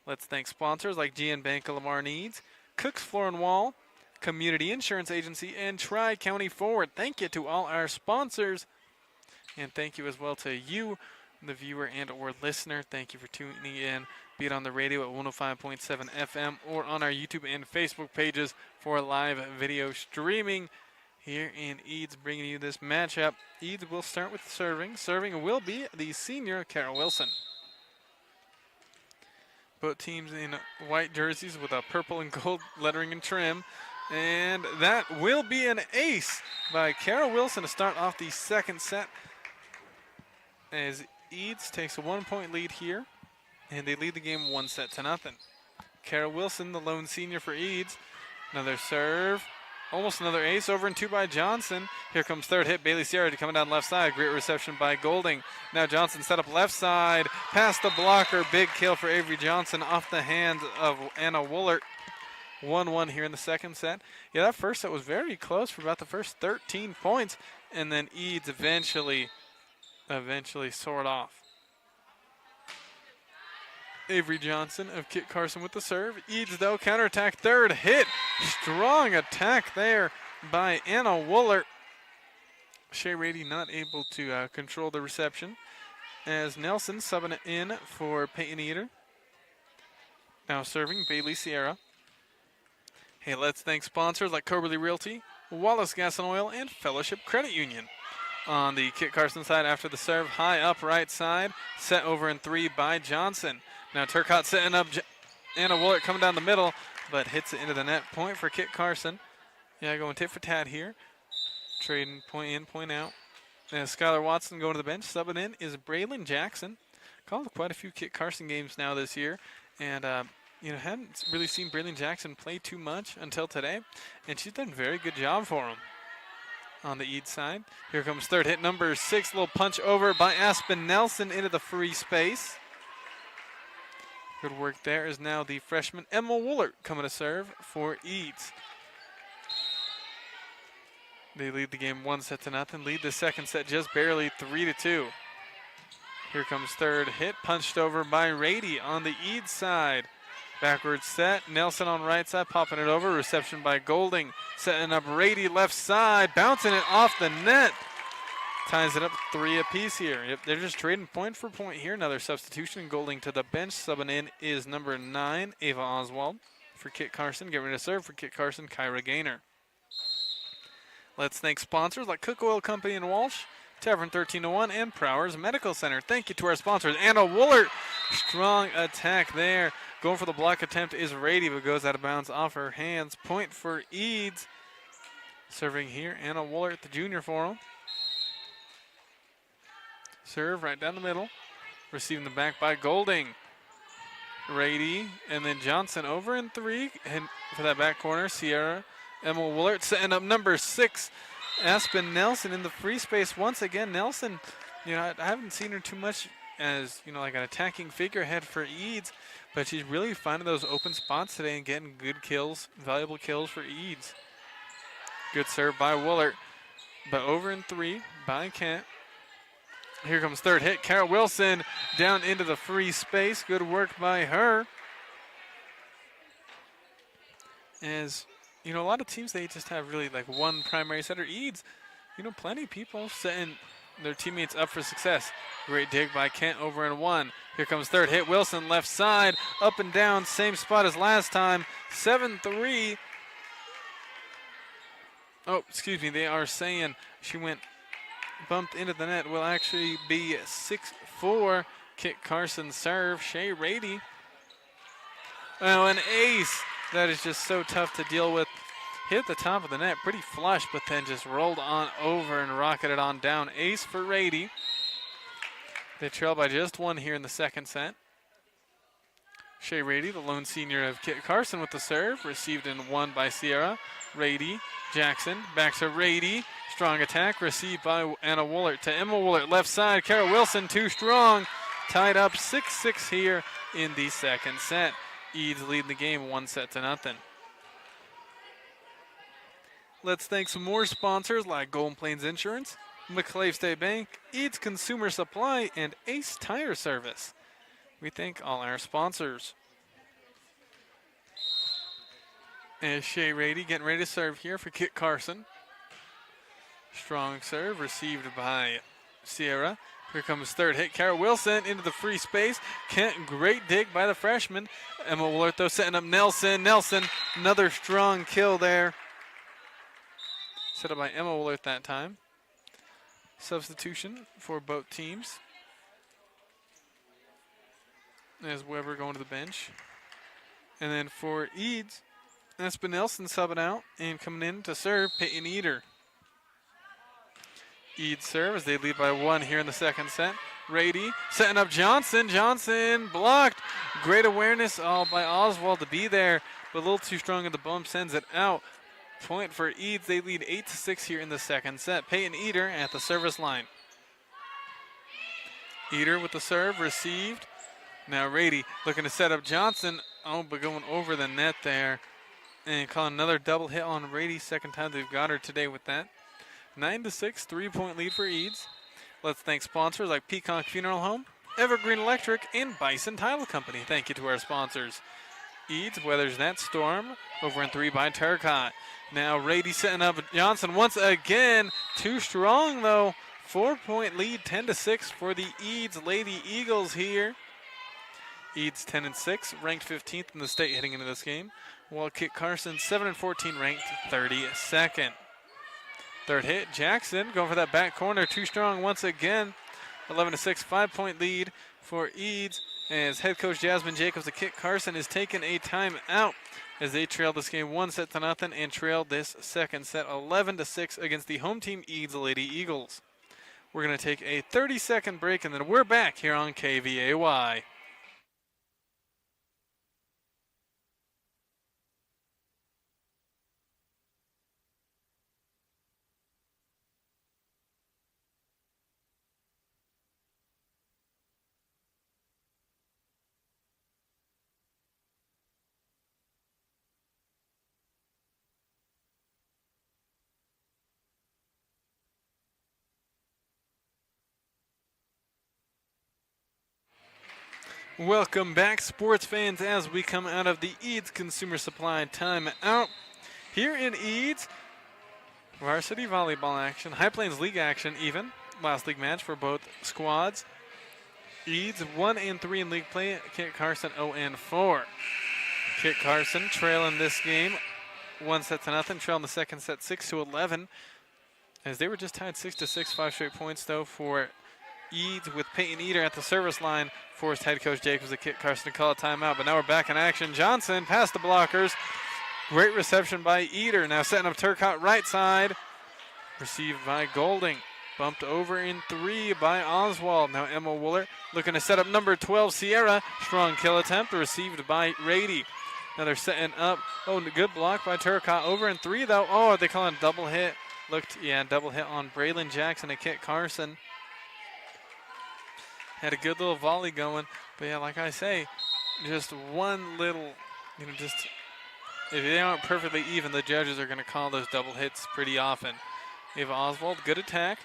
Let's thank sponsors like GN Bank of Lamar Needs, Cook's Floor and Wall, Community Insurance Agency, and Tri-County Forward. Thank you to all our sponsors, and thank you as well to you, the viewer and or listener. Thank you for tuning in, be it on the radio at 105.7 FM or on our YouTube and Facebook pages for live video streaming. Here in Eads, bringing you this matchup. Eads will start with serving. Serving will be the senior Carol Wilson. Both teams in white jerseys with a purple and gold lettering and trim. And that will be an ace by Carol Wilson to start off the second set, as Eads takes a 1-point lead here, and they lead the game 1-0. Carol Wilson, the lone senior for Eads. Another serve. Almost another ace, over and two by Johnson. Here comes third hit, Bailey Sierra coming down left side. Great reception by Golding. Now Johnson set up left side, past the blocker. Big kill for Avery Johnson off the hands of Anna Woolert. 1-1 here in the second set. Yeah, that first set was very close for about the first 13 points, and then Eads eventually soared off. Avery Johnson of Kit Carson with the serve. Eads, though, counterattack, third hit. Strong attack there by Anna Woolert. Shea Rady not able to control the reception, as Nelson subbing it in for Peyton Eater. Now serving Bailey Sierra. Hey, let's thank sponsors like Coberly Realty, Wallace Gas and Oil, and Fellowship Credit Union. On the Kit Carson side, after the serve, high up right side, set over in three by Johnson. Now Turcotte setting up Anna Woolert coming down the middle, but hits it into the net. Point for Kit Carson. Yeah, going tit for tat here. Trading point in, point out. And Skylar Watson going to the bench. Subbing in is Braylon Jackson. Called quite a few Kit Carson games now this year, and hadn't really seen Braylon Jackson play too much until today, and she's done a very good job for him. On the Eads side, here comes third hit, number 6, little punch over by Aspen Nelson into the free space. Good work there is now the freshman Emma Woolert coming to serve for Eads. They lead the game 1-0, lead the second set just barely 3-2. Here comes third hit, punched over by Rady on the Eads side. Backwards set, Nelson on right side, popping it over. Reception by Golding, setting up Rady left side, bouncing it off the net. Ties it up 3 apiece here. Yep, they're just trading point for point here. Another substitution, Golding to the bench. Subbing in is number 9, Ava Oswald for Kit Carson. Getting ready to serve for Kit Carson, Kyra Gaynor. Let's thank sponsors like Cook Oil Company in Walsh, Tavern 1301, and Prowers Medical Center. Thank you to our sponsors. Anna Woolert, strong attack there. Going for the block attempt is Rady, but goes out of bounds off her hands. Point for Eads. Serving here, Anna Woolert, the junior for him. Serve right down the middle. Receiving the back by Golding. Rady, and then Johnson over in 3. And for that back corner, Sierra, Emma Woolert setting up number 6. Aspen Nelson in the free space once again. Nelson, I haven't seen her too much as, like an attacking figurehead for Eads, but she's really finding those open spots today and getting good kills, valuable kills for Eads. Good serve by Woolert, but over in 3 by Kent. Here comes third hit. Kara Wilson down into the free space. Good work by her. As, a lot of teams, they just have really like one primary setter. Eads, plenty of people setting their teammates up for success. Great dig by Kent over in 1. Here comes third hit. Wilson left side, up and down, same spot as last time. 7-3. Oh, excuse me, they are saying she bumped into the net. Will actually be 6-4. Kit Carson serve. Shea Rady. Oh, an ace. That is just so tough to deal with. Hit the top of the net pretty flush, but then just rolled on over and rocketed on down. Ace for Rady. They trail by just 1 here in the second set. Shea Rady, the lone senior of Kit Carson with the serve. Received in 1 by Sierra. Rady, Jackson, back to Rady. Strong attack, received by Anna Woolert to Emma Woolert. Left side, Kara Wilson, too strong. Tied up 6-6 here in the second set. Eads leading the game 1-0. Let's thank some more sponsors like Golden Plains Insurance, McClave State Bank, Eads Consumer Supply, and Ace Tire Service. We thank all our sponsors. And Shea Rady getting ready to serve here for Kit Carson. Strong serve received by Sierra. Here comes third hit. Kara Wilson into the free space. Kent, great dig by the freshman. Emma Woolert, though, setting up Nelson. Nelson, another strong kill there. Set up by Emma Woolert that time. Substitution for both teams. As Weber going to the bench. And then for Eads, that's been Nelson subbing out and coming in to serve Peyton Eater. Eads serve as they lead by 1 here in the second set. Rady setting up Johnson. Johnson blocked. Great awareness all by Oswald to be there, but a little too strong at the bump, sends it out. Point for Eads. They lead 8-6 here in the second set. Peyton Eater at the service line. Eater with the serve received. Now Rady looking to set up Johnson. Oh, but going over the net there. And calling another double hit on Rady. Second time they've got her today with that. 9-6, 3-point lead for Eads. Let's thank sponsors like Peacock Funeral Home, Evergreen Electric, and Bison Tile Company. Thank you to our sponsors. Eads weathers that storm over in 3 by Turcotte. Now Rady setting up Johnson once again. Too strong though. 4-point lead, 10-6 for the Eads Lady Eagles here. Eads 10-6, ranked 15th in the state heading into this game, while Kit Carson 7-14, ranked 32nd. Third hit, Jackson going for that back corner, too strong once again. 11-6, 5-point lead for Eads as head coach Jasmine Jacobs of Kit Carson is taking a timeout as they trailed this game 1-0 and trailed this second set 11-6 against the home team Eads Lady Eagles. We're going to take a 30-second break and then we're back here on KVAY. Welcome back, sports fans, as we come out of the Eads Consumer Supply timeout. Here in Eads, varsity volleyball action, High Plains League action even. Last league match for both squads. Eads 1-3 in league play, Kit Carson 0-4. Kit Carson trailing this game 1-0, trailing the second set 6-11. As they were just tied 6-6, 5 straight points though for Eads with Peyton Eater at the service line. Forced head coach Jacobs to Kit Carson to call a timeout, but now we're back in action. Johnson past the blockers. Great reception by Eater. Now setting up Turcotte right side. Received by Golding. Bumped over in 3 by Oswald. Now Emma Woolert looking to set up number 12, Sierra. Strong kill attempt received by Rady. Now they're setting up. Oh, good block by Turcotte. Over in 3 though. Oh, are they calling a double hit? Double hit on Braylon Jackson and Kit Carson. Had a good little volley going, but yeah, like I say, just one little, just if they aren't perfectly even, the judges are going to call those double hits pretty often. We have Oswald, good attack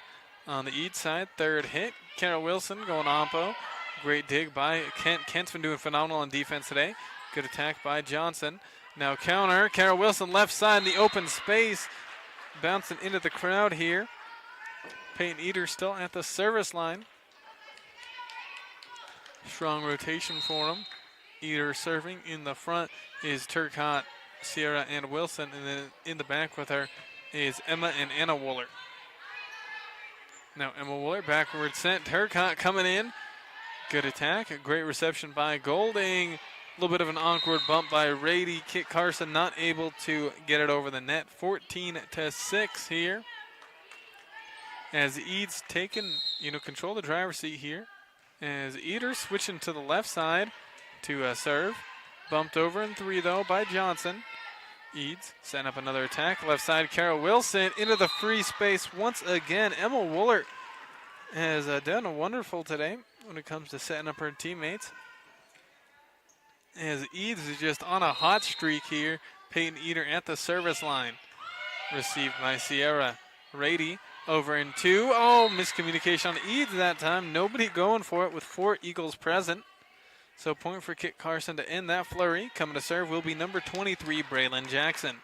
on the Eads side. Third hit. Carol Wilson going Ompo. Great dig by Kent. Kent's been doing phenomenal on defense today. Good attack by Johnson. Now counter. Carol Wilson left side in the open space. Bouncing into the crowd here. Peyton Eder still at the service line. Strong rotation for him. Eder serving. In the front is Turcotte, Sierra, and Wilson. And then in the back with her is Emma and Anna Wooler. Now Emma Wooler backward sent. Turcotte coming in. Good attack. A great reception by Golding. A little bit of an awkward bump by Rady. Kit Carson not able to get it over the net. 14-6 here. As Eads taking, control the driver's seat here. As Eder switching to the left side to serve. Bumped over in 3 though by Johnson. Eads setting up another attack. Left side, Carol Wilson into the free space once again. Emma Wooler has done wonderful today when it comes to setting up her teammates. As Eads is just on a hot streak here. Peyton Eder at the service line. Received by Sierra. Rady over in 2. Oh, miscommunication on Eads that time. Nobody going for it with 4 Eagles present. So point for Kit Carson to end that flurry. Coming to serve will be number 23, Braylon Jackson.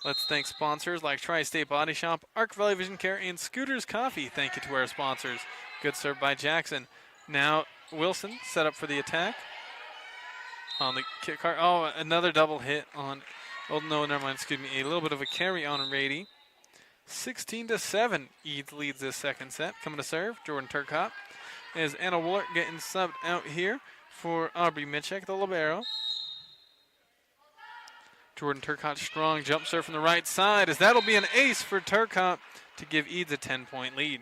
Let's thank sponsors like Tri-State Body Shop, Arc Valley Vision Care, and Scooters Coffee. Thank you to our sponsors. Good serve by Jackson. Now Wilson set up for the attack. On the Kit Car. Oh, another double hit on. Oh, no, never mind. Excuse me. A little bit of a carry on Rady. 16-7. Eads leads this second set. Coming to serve, Jordan Turcotte. As Anna Wooler getting subbed out here for Aubrey Mitchek, the libero. Jordan Turcotte strong jump serve from the right side, as that'll be an ace for Turcotte to give Eads a 10-point lead.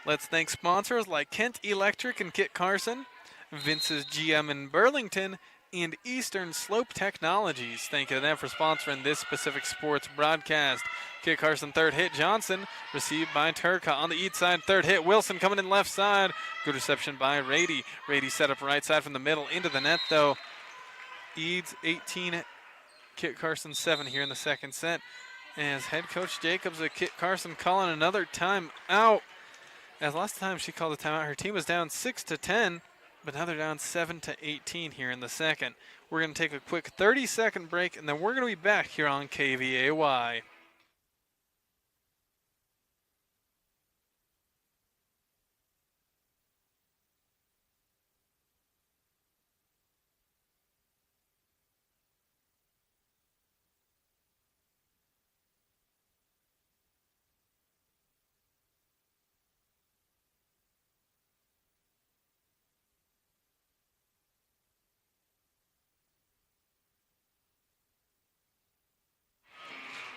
Let's thank sponsors like Kent Electric and Kit Carson, Vince's GM in Burlington, and Eastern Slope Technologies. Thank you to them for sponsoring this specific sports broadcast. Kit Carson, third hit. Johnson received by Turcotte on the Eads side. Third hit. Wilson coming in left side. Good reception by Rady. Rady set up right side from the middle into the net, though. Eads 18, Kit Carson 7 here in the second set. As head coach Jacobs of Kit Carson calling another timeout. As last time she called a timeout, her team was down 6-10. But now they're down 7-18 here in the second. We're going to take a quick 30-second break, and then we're going to be back here on KVAY.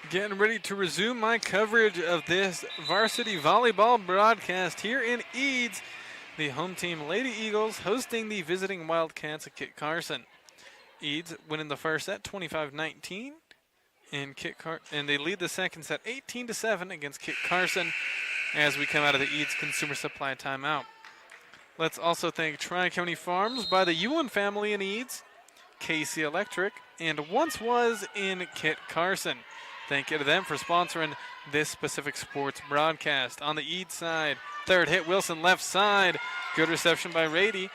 Getting ready to resume my coverage of this varsity volleyball broadcast here in Eads. The home team Lady Eagles hosting the visiting Wildcats at Kit Carson. Eads winning the first set 25-19, and they lead the second set 18-7 against Kit Carson as we come out of the Eads Consumer Supply timeout. Let's also thank Tri-County Farms by the Ewan family in Eads, Casey Electric, and Once Was in Kit Carson. Thank you to them for sponsoring this specific sports broadcast. On the Eads side, third hit, Wilson left side. Good reception by Rady.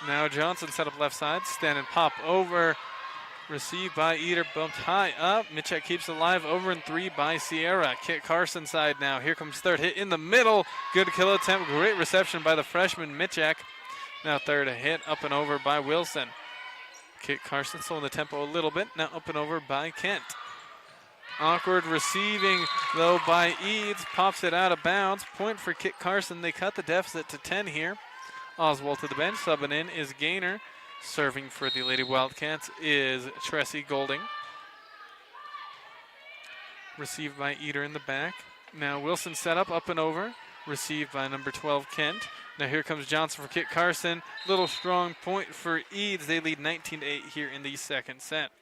Now Johnson set up left side, stand and pop over. Received by Eder, bumped high up. Mitchek keeps it alive, over in 3 by Sierra. Kit Carson side now. Here comes third hit in the middle. Good kill attempt, great reception by the freshman Mitchek. Now third hit, up and over by Wilson. Kit Carson slowing the tempo a little bit. Now up and over by Kent. Awkward receiving, though, by Eads. Pops it out of bounds. Point for Kit Carson. They cut the deficit to 10 here. Oswald to the bench. Subbing in is Gaynor. Serving for the Lady Wildcats is Tressie Golding. Received by Eder in the back. Now Wilson set up and over. Received by number 12, Kent. Now here comes Johnson for Kit Carson. Little strong point for Eads. They lead 19-8 here in the second set.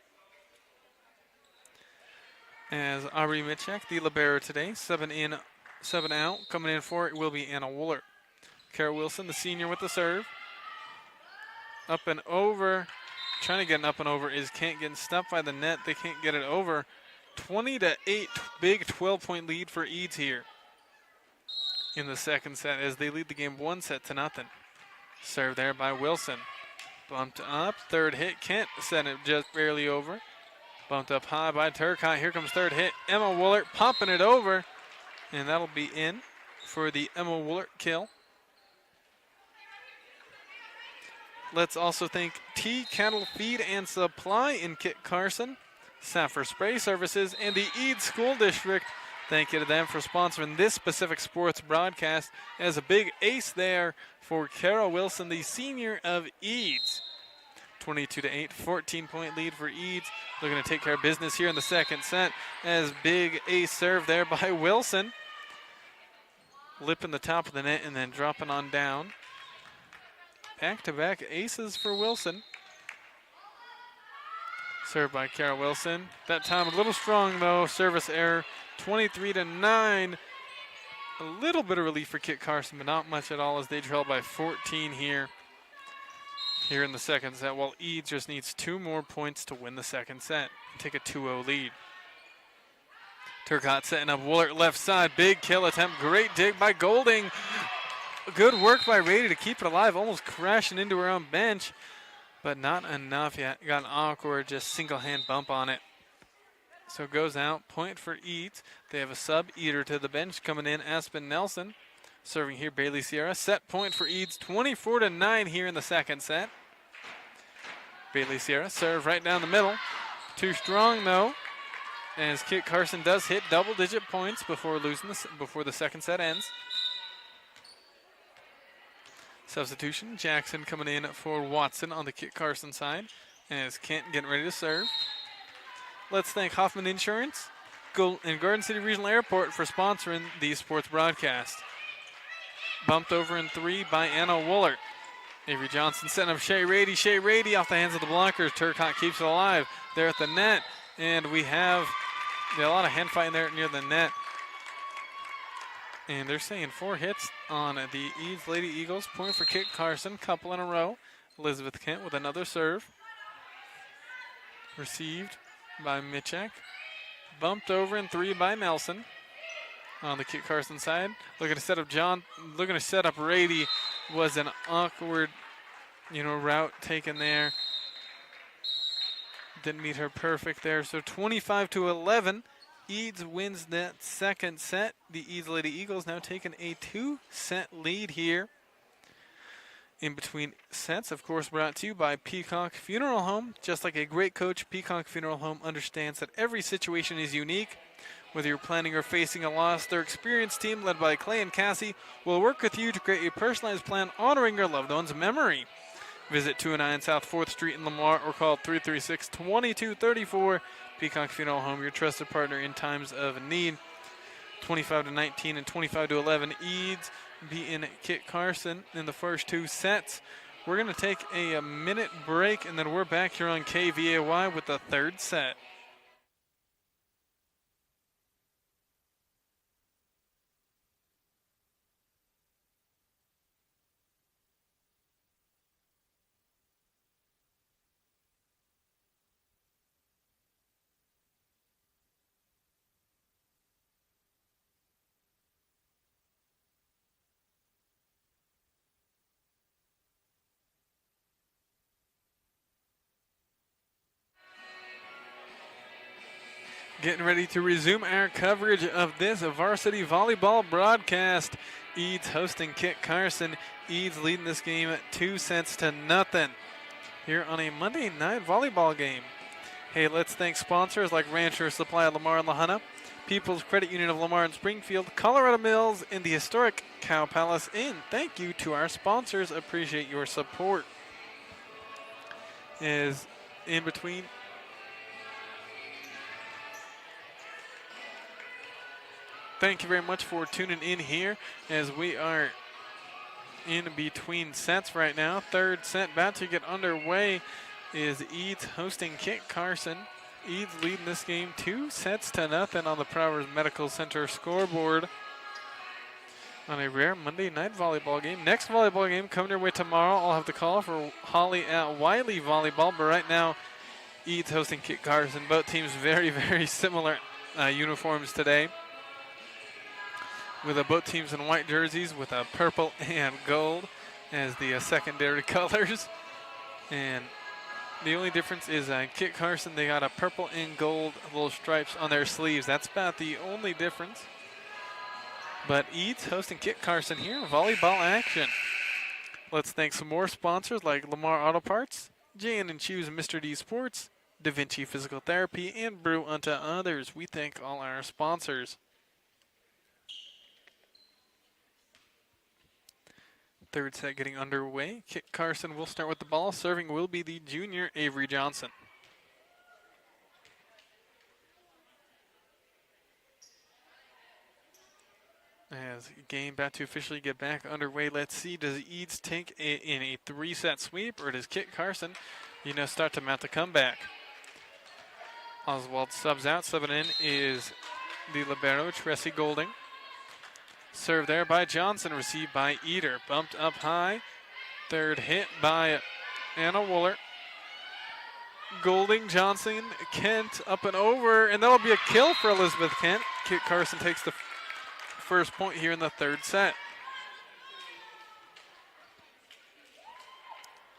As Aubrey Mitchek, the libero today, 7 in, 7 out. Coming in for it will be Anna Wooler. Carol Wilson, the senior with the serve. Up and over trying to get an up and over is Kent getting stopped by the net. They can't get it over. 20-8, big 12-point lead for Eads here in the second set as they lead the game 1-0. Serve there by Wilson. Bumped up, third hit. Kent sent it just barely over. Bumped up high by Turcotte. Here comes third hit. Emma Woolert popping it over, and that'll be in for the Emma Woolert kill. Let's also thank T Cattle Feed and Supply in Kit Carson, Saffir Spray Services, and the Eads School District. Thank you to them for sponsoring this specific sports broadcast. As a big ace there for Kara Wilson, the senior of Eads. 22-8, 14-point lead for Eads. Looking to take care of business here in the second set as big ace serve there by Wilson. Lipping the top of the net and then dropping on down. Back-to-back aces for Wilson. Served by Kara Wilson. That time a little strong though. Service error. 23-9. A little bit of relief for Kit Carson, but not much at all as they trail by 14 here in the second set, while Eads just needs 2 more points to win the second set and take a 2-0 lead. Turcotte setting up Woolert left side. Big kill attempt. Great dig by Golding. Good work by Rady to keep it alive, almost crashing into her own bench, but not enough yet. Got an awkward, just single-hand bump on it. So it goes out. Point for Eads. They have a sub, Eater to the bench coming in, Aspen Nelson. Serving here, Bailey Sierra. Set point for Eads, 24-9 here in the second set. Bailey Sierra serve right down the middle. Too strong though, as Kit Carson does hit double-digit points before the second set ends. Substitution, Jackson coming in for Watson on the Kit Carson side as Kent getting ready to serve. Let's thank Hoffman Insurance and Garden City Regional Airport for sponsoring the sports broadcast. Bumped over in 3 by Anna Woolert. Avery Johnson setting up Shea Rady. Shea Rady off the hands of the blockers. Turcotte keeps it alive there at the net. And we have a lot of hand fighting there near the net. And they're saying 4 hits on the Eads Lady Eagles. Point for Kit Carson, couple in a row. Elizabeth Kent with another serve. Received by Mitchak. Bumped over in 3 by Nelson. On the Kit Carson side. Looking to set up Rady. Was an awkward, route taken there. Didn't meet her perfect there. So 25-11. Eads wins that second set. The Eads Lady Eagles now taking a 2-set lead here. In between sets, of course, brought to you by Peacock Funeral Home. Just like a great coach, Peacock Funeral Home understands that every situation is unique. Whether you're planning or facing a loss, their experienced team led by Clay and Cassie will work with you to create a personalized plan honoring your loved one's memory. Visit 209 South 4th Street in Lamar or call 336-2234. Peacock Funeral Home, your trusted partner in times of need. 25-19 and 25-11. Eads beating Kit Carson in the first 2 sets. We're going to take a minute break, and then we're back here on KVAY with the third set. Getting ready to resume our coverage of this varsity volleyball broadcast. Eads hosting Kit Carson. Eads leading this game at 2-0 here on a Monday night volleyball game. Hey, let's thank sponsors like Rancher Supply of Lamar and La Junta, People's Credit Union of Lamar and Springfield, Colorado Mills, and the historic Cow Palace Inn. Thank you to our sponsors. Appreciate your support. Is in between. Thank you very much for tuning in here as we are in between sets right now. Third set about to get underway is Eads hosting Kit Carson. Eads leading this game 2-0 on the Prowers Medical Center scoreboard. on a rare Monday night volleyball game. Next volleyball game coming your way tomorrow. I'll have the call for Holly at Wiley Volleyball, but right now Eads hosting Kit Carson. Both teams very, very similar uniforms today, with both teams in white jerseys with purple and gold as the secondary colors. And the only difference is Kit Carson, they got a purple and gold little stripes on their sleeves. That's about the only difference. But Eads hosting Kit Carson here, volleyball action. Let's thank some more sponsors like Lamar Auto Parts, Jan and Choose Mr. D Sports, Da Vinci Physical Therapy, and Brew Unto Others. We thank all our sponsors. Third set getting underway. Kit Carson will start with the ball. Serving will be the junior Avery Johnson. As the game about to officially get back underway, let's see, does Eads take in a three-set sweep, or does Kit Carson, start to mount the comeback? Oswald subs out. Subbing in is the libero, Tressie Golding. Serve there by Johnson, received by Eder. Bumped up high. Third hit by Anna Wooler. Golding, Johnson, Kent up and over, and that'll be a kill for Elizabeth Kent. Kit Carson takes the first point here in the third set.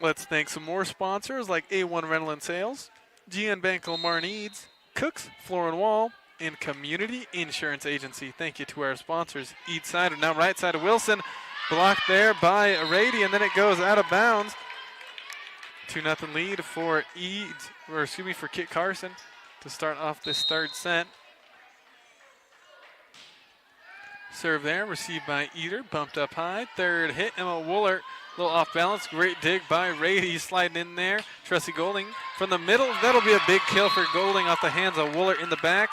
Let's thank some more sponsors like A1 Rental and Sales, GN Bank Lamar and Eads, Cooks Floor and Wall, and Community Insurance Agency. Thank you to our sponsors. Each side, now right side of Wilson, blocked there by Rady, and then it goes out of bounds. 2-0 lead for for Kit Carson to start off this third set. Serve there, received by Eder, bumped up high. Third hit, Emma Wooler, a little off balance. Great dig by Rady, sliding in there. Tressie Golding from the middle. That'll be a big kill for Golding off the hands of Wooler in the back.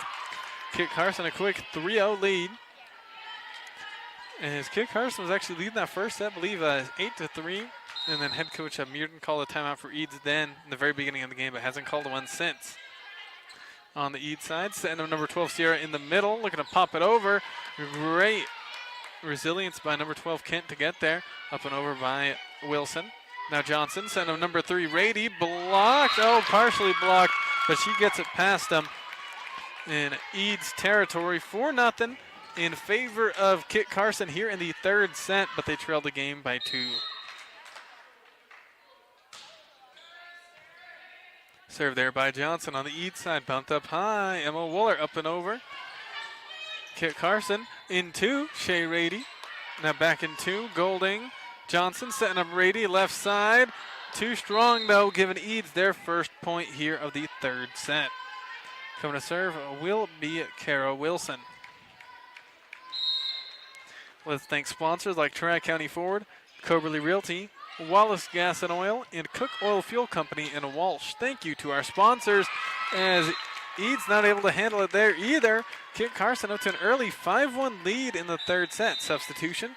Kit Carson a quick 3-0 lead. And Kit Carson was actually leading that first set, I believe 8-3. And then head coach Mearden called a timeout for Eads then in the very beginning of the game, but hasn't called one since. On the Eads side, setting up number 12 Sierra in the middle, looking to pop it over. Great resilience by number 12 Kent to get there. Up and over by Wilson. Now Johnson, setting up number 3 Rady, blocked. Oh, partially blocked, but she gets it past him in Eads territory. 4-0 in favor of Kit Carson here in the third set, but they trailed the game by 2. Serve there by Johnson on the Eads side, bumped up high. Emma Wooler up and over. Kit Carson in 2, Shea Rady. Now back in 2, Golding. Johnson setting up Rady, left side. Too strong though, giving Eads their first point here of the third set. Coming to serve will be Kara Wilson. Let's thank sponsors like Tri-County Ford, Coberly Realty, Wallace Gas and Oil, and Cook Oil Fuel Company in Walsh. Thank you to our sponsors, as Eads not able to handle it there either. Kit Carson up to an early 5-1 lead in the third set. Substitution,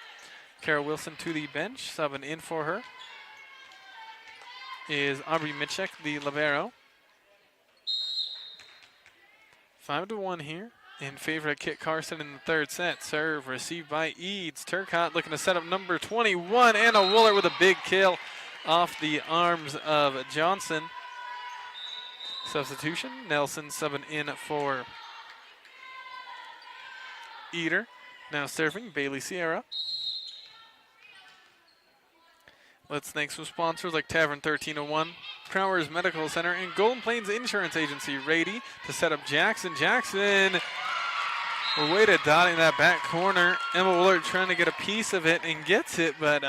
Kara Wilson to the bench. Subbing in for her is Aubrey Mitchek, the libero. 5-1 here in favor of Kit Carson in the third set. Serve received by Eads. Turcotte looking to set up number 21. Anna Wooler with a big kill off the arms of Johnson. Substitution, Nelson subbing in for Eder. Now serving Bailey Sierra. Let's thank some sponsors like Tavern 1301, Crowers Medical Center, and Golden Plains Insurance Agency. Rady to set up Jackson. Jackson, way to dot in that back corner. Emma Willard trying to get a piece of it and gets it, but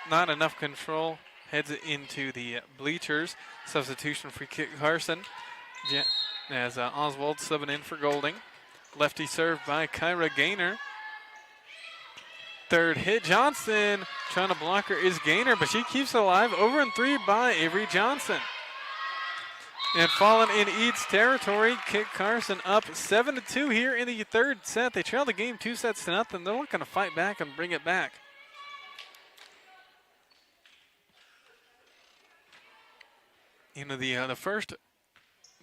not enough control. Heads it into the bleachers. Substitution for Kit Carson as Oswald subbing in for Golding. Lefty served by Kyra Gaynor. Third hit, Johnson trying to block her is Gaynor, but she keeps it alive. Over and 3 by Avery Johnson. And falling in Eads territory, Kit Carson up 7-2 here in the third set. They trail the game 2-0. They're looking to fight back and bring it back. The first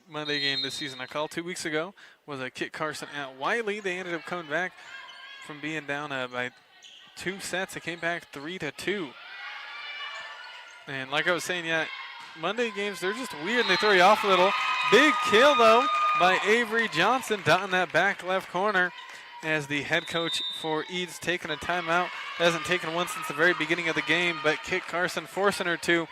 Monday game this season I called 2 weeks ago was a Kit Carson at Wiley. They ended up coming back from being down by 2 sets. It came back 3-2. And like I was saying, yeah, Monday games, they're just weird and they throw you off a little. Big kill, though, by Avery Johnson down in that back left corner as the head coach for Eads taking a timeout. Hasn't taken one since the very beginning of the game, but Kit Carson forcing her to.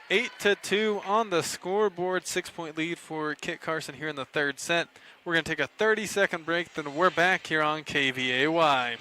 8-2 on the scoreboard. 6-point lead for Kit Carson here in the third set. We're going to take a 30-second break, then we're back here on KVAY.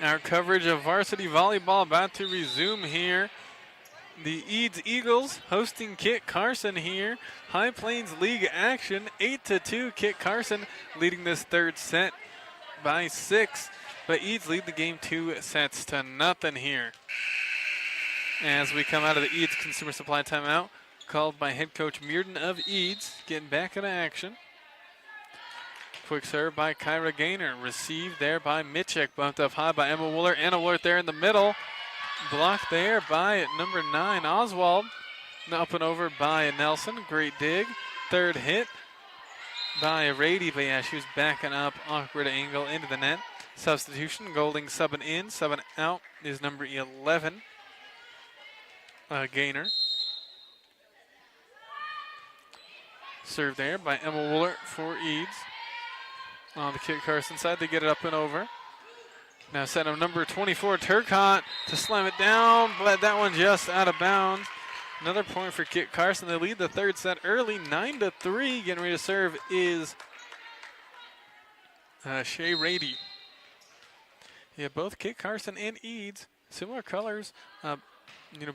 Our coverage of varsity volleyball about to resume here. The Eads Eagles hosting Kit Carson here. High Plains League action, 8-2. Kit Carson leading this third set by 6. But Eads lead the game 2-0 here. As we come out of the Eads Consumer Supply timeout, called by head coach Mearden of Eads, getting back into action. Quick serve by Kyra Gaynor. Received there by Mitchek. Bumped up high by Emma Wooler. Anna Wooler there in the middle. Blocked there by number 9, Oswald. Up and over by Nelson. Great dig. Third hit by Rady. But yeah, she was backing up. Awkward angle into the net. Substitution. Golding subbing in. Subbing out is number 11, Gaynor. Serve there by Emma Wooler for Eads. On the Kit Carson side, they get it up and over. Now set up number 24, Turcotte, to slam it down, but that one just out of bounds. Another point for Kit Carson. They lead the third set early, 9-3. Getting ready to serve is Shea Rady. Yeah, both Kit Carson and Eads, similar colors.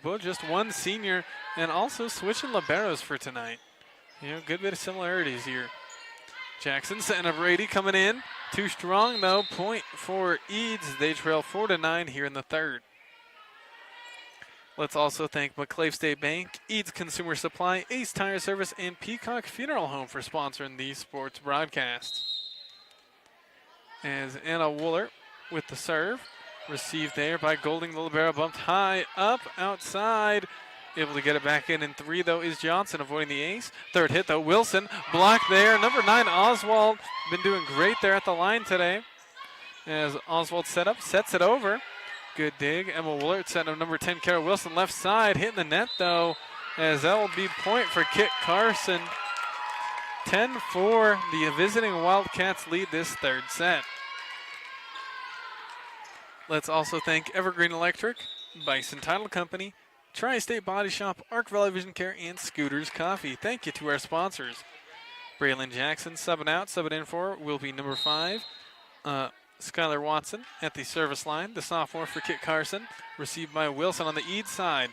Both just one senior, and also switching liberos for tonight. Good bit of similarities here. Jackson setting up Rady coming in. Too strong though. Point for Eads. They trail 4-9 here in the third. Let's also thank McClave State Bank, Eads Consumer Supply, Ace Tire Service, and Peacock Funeral Home for sponsoring these sports broadcasts. As Anna Wooler with the serve. Received there by Golding, the libero, bumped high up outside. Able to get it back in 3, though, is Johnson, avoiding the ace. Third hit, though, Wilson blocked there. Number 9, Oswald, been doing great there at the line today. As Oswald sets it over. Good dig. Emma Wooler setting up number 10, Kara Wilson, left side, hitting the net, though, as that will be point for Kit Carson. 10-4, the visiting Wildcats lead this third set. Let's also thank Evergreen Electric, Bison Title Company, Tri-State Body Shop, Arc Valley Vision Care, and Scooters Coffee. Thank you to our sponsors. Braylon Jackson subbing in for will be number 5, Skylar Watson at the service line, the sophomore for Kit Carson, received by Wilson on the Eads side.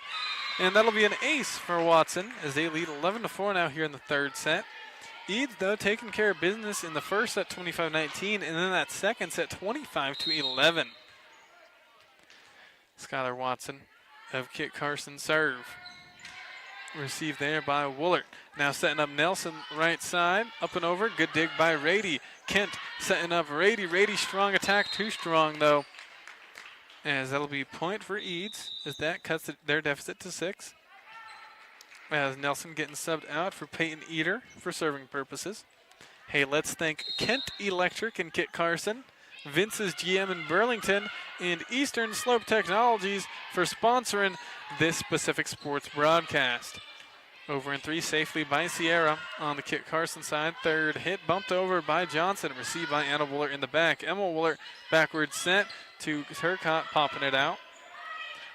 And that'll be an ace for Watson as they lead 11-4 now here in the third set. Eads, though, taking care of business in the first set, 25-19, and then that second set, 25-11. Skylar Watson of Kit Carson serve. Received there by Woolert. Now setting up Nelson right side. Up and over. Good dig by Rady. Kent setting up Rady. Rady strong attack. Too strong though. As that'll be point for Eads as that cuts their deficit to 6. As Nelson getting subbed out for Peyton Eater for serving purposes. Hey, let's thank Kent Electric and Kit Carson, Vince's GM in Burlington, and Eastern Slope Technologies for sponsoring this Pacific Sports broadcast. Over in 3 safely by Sierra on the Kit Carson side. Third hit bumped over by Johnson, received by Anna Wooler in the back. Emma Wooler backwards set to Turcotte, popping it out.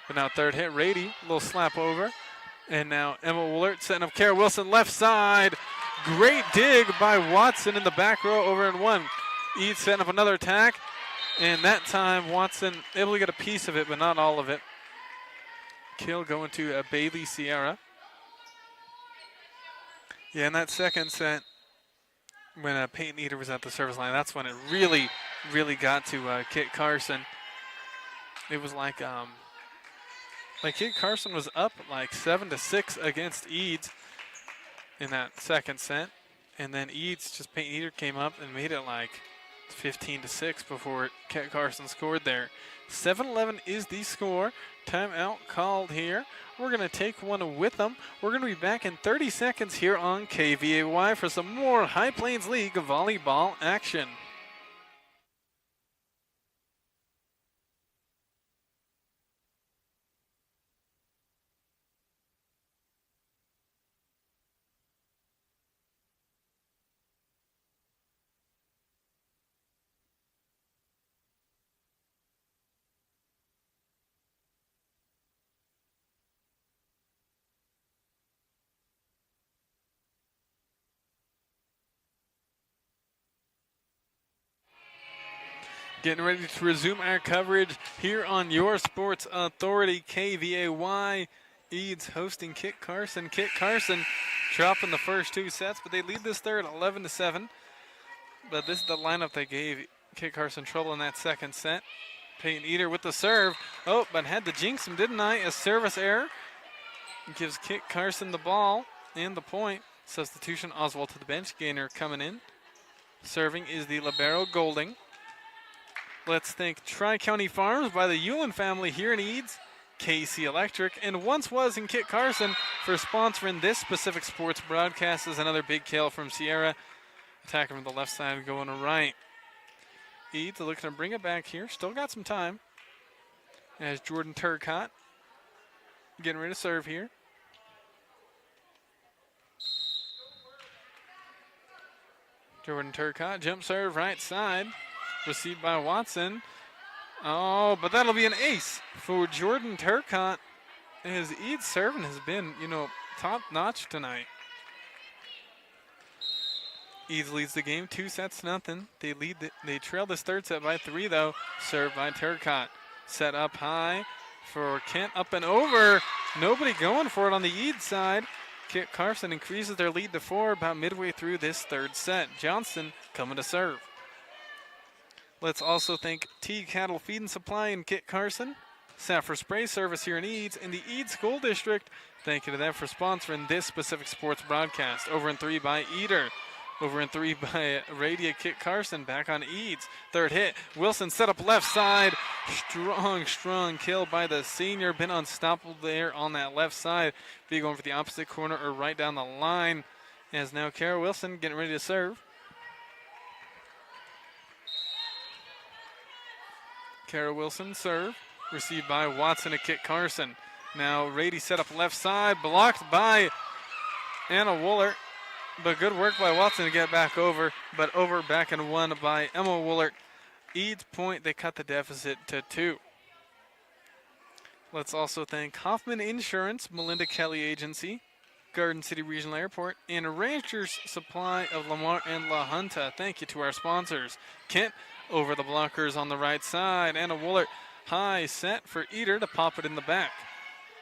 But now third hit, Rady, little slap over. And now Emma Wooler setting up Kara Wilson left side. Great dig by Watson in the back row over in 1. Eads setting up another attack, and that time Watson able to get a piece of it, but not all of it. Kill going to Bailey Sierra. Yeah, in that second set, when Peyton Eater was at the service line, that's when it really got to Kit Carson. it was like Kit Carson was up like 7-6 against Eads in that second set. And then Eads, just Paint Eater, came up and made it like 15-6 before Kit Carson scored there. 7-11 is the score. Timeout called here. We're going to take one with them. We're going to be back in 30 seconds here on KVAY for some more High Plains League volleyball action. Getting ready to resume our coverage here on your Sports Authority KVAY. Eads hosting Kit Carson. Kit Carson dropping the first two sets, but they lead this third 11-7. But this is the lineup that gave Kit Carson trouble in that second set. Paint Eater with the serve. Oh, but had to jinx him, didn't I? A service error. Gives Kit Carson the ball and the point. Substitution, Oswald to the bench. Gainer coming in. Serving is the libero Golding. Let's thank Tri-County Farms by the Hewlin family here in Eads, KC Electric, and once was in Kit Carson for sponsoring this specific sports broadcast. Is another big kill from Sierra. Attacking from the left side, going to right. Eads looking to bring it back here. Still got some time. As Jordan Turcott getting ready to serve here. Jordan Turcott, jump serve right side. Received by Watson. Oh, but that'll be an ace for Jordan Turcott. His Eads serving has been, top notch tonight. Eads leads the game 2-0. They trail this third set by 3 though. Served by Turcott. Set up high for Kent, up and over. Nobody going for it on the Eads side. Kit Carson increases their lead to 4 about midway through this third set. Johnson coming to serve. Let's also thank T Cattle Feed and Supply in Kit Carson, Saffron Spray Service here in Eads, and the Eads School District. Thank you to them for sponsoring this specific sports broadcast. Over in 3 by Eater. Over in 3 by Radia. Kit Carson back on Eads. Third hit. Wilson set up left side. Strong kill by the senior. Been unstoppable there on that left side. Be going for the opposite corner or right down the line. As now Kara Wilson getting ready to serve. Kara Wilson serve, received by Watson to Kit Carson. Now Rady set up left side, blocked by Anna Woolert, but good work by Watson to get back over, but over back and won by Emma Woolert. Eads point, they cut the deficit to 2. Let's also thank Hoffman Insurance, Melinda Kelly Agency, Garden City Regional Airport, and Ranchers Supply of Lamar and La Junta. Thank you to our sponsors. Kent over the blockers on the right side. Anna Woolert high set for Eater to pop it in the back.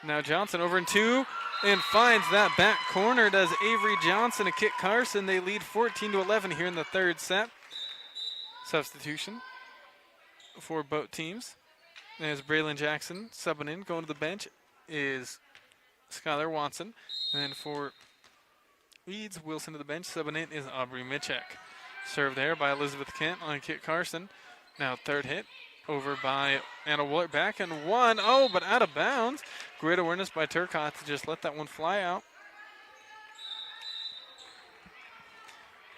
Now Johnson over in 2 and finds that back corner. Does Avery Johnson to Kit Carson. They lead 14-11 here in the third set. Substitution for both teams. As Braylon Jackson subbing in, going to the bench is Skylar Watson. And then for Eads, Wilson to the bench. Subbing in is Aubrey Mitchek. Served there by Elizabeth Kent on Kit Carson. Now third hit over by Anna Woolert. Back and 1. Oh, but out of bounds. Great awareness by Turcott to just let that one fly out.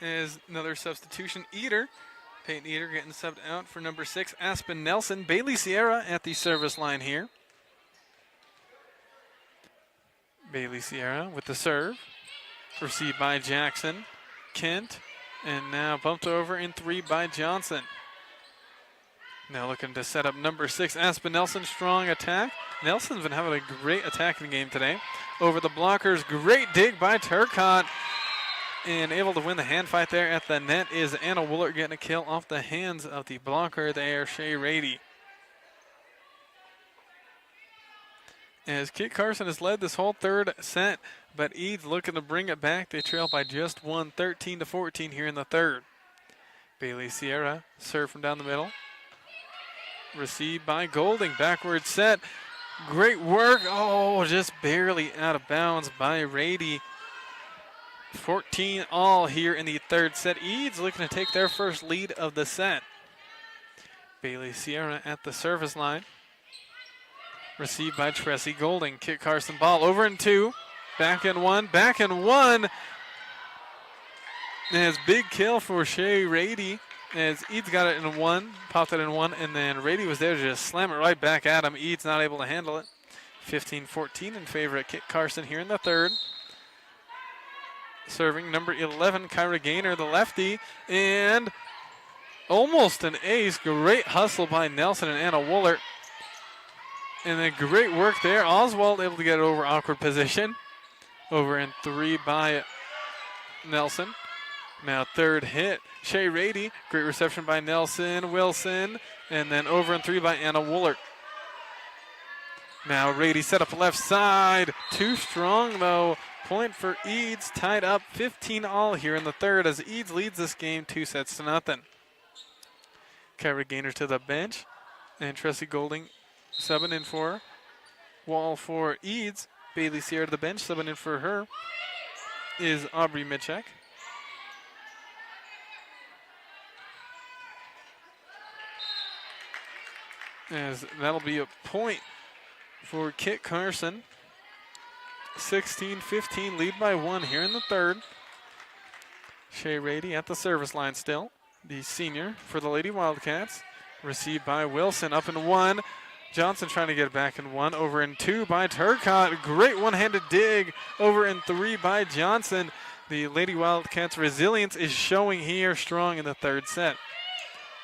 Is another substitution. Eater. Peyton Eater getting subbed out for number 6, Aspen Nelson. Bailey Sierra at the service line here. Bailey Sierra with the serve. Received by Jackson. Kent. And now bumped over in 3 by Johnson. Now looking to set up number 6, Aspen Nelson. Strong attack. Nelson's been having a great attacking game today. Over the blockers. Great dig by Turcott. And able to win the hand fight there at the net is Anna Woolert getting a kill off the hands of the blocker there, Shea Rady. As Kit Carson has led this whole third set, but Eads looking to bring it back. They trail by just 1, 13-14 here in the third. Bailey Sierra serve from down the middle. Received by Golding. Backward set. Great work. Oh, just barely out of bounds by Rady. 14 all here in the third set. Eads looking to take their first lead of the set. Bailey Sierra at the service line. Received by Tressie Golding. Kit Carson ball over in 2. Back in 1. Back in 1. And it's big kill for Shea Rady. As Eads got it in 1. Popped it in 1. And then Rady was there to just slam it right back at him. Eads not able to handle it. 15-14 in favor of Kit Carson here in the third. Serving number 11, Kyra Gaynor, the lefty. And almost an ace. Great hustle by Nelson and Anna Woolert. And then great work there. Oswald able to get it over awkward position. Over in 3 by Nelson. Now third hit. Shea Rady. Great reception by Nelson. Wilson. And then over in 3 by Anna Woolert. Now Rady set up left side. Too strong though. Point for Eads. Tied up 15 all here in the third as Eads leads this game 2-0. Kyra Gaynor to the bench. And Tressie Golding subbing in for Wall for Eads. Bailey Sierra to the bench. Subbing in for her is Aubrey Mitchek. As that'll be a point for Kit Carson. 16-15, lead by 1 here in the third. Shea Rady at the service line still. The senior for the Lady Wildcats. Received by Wilson, up in 1. Johnson trying to get it back in 1. Over in 2 by Turcotte. Great one-handed dig. Over in 3 by Johnson. The Lady Wildcats' resilience is showing here strong in the third set.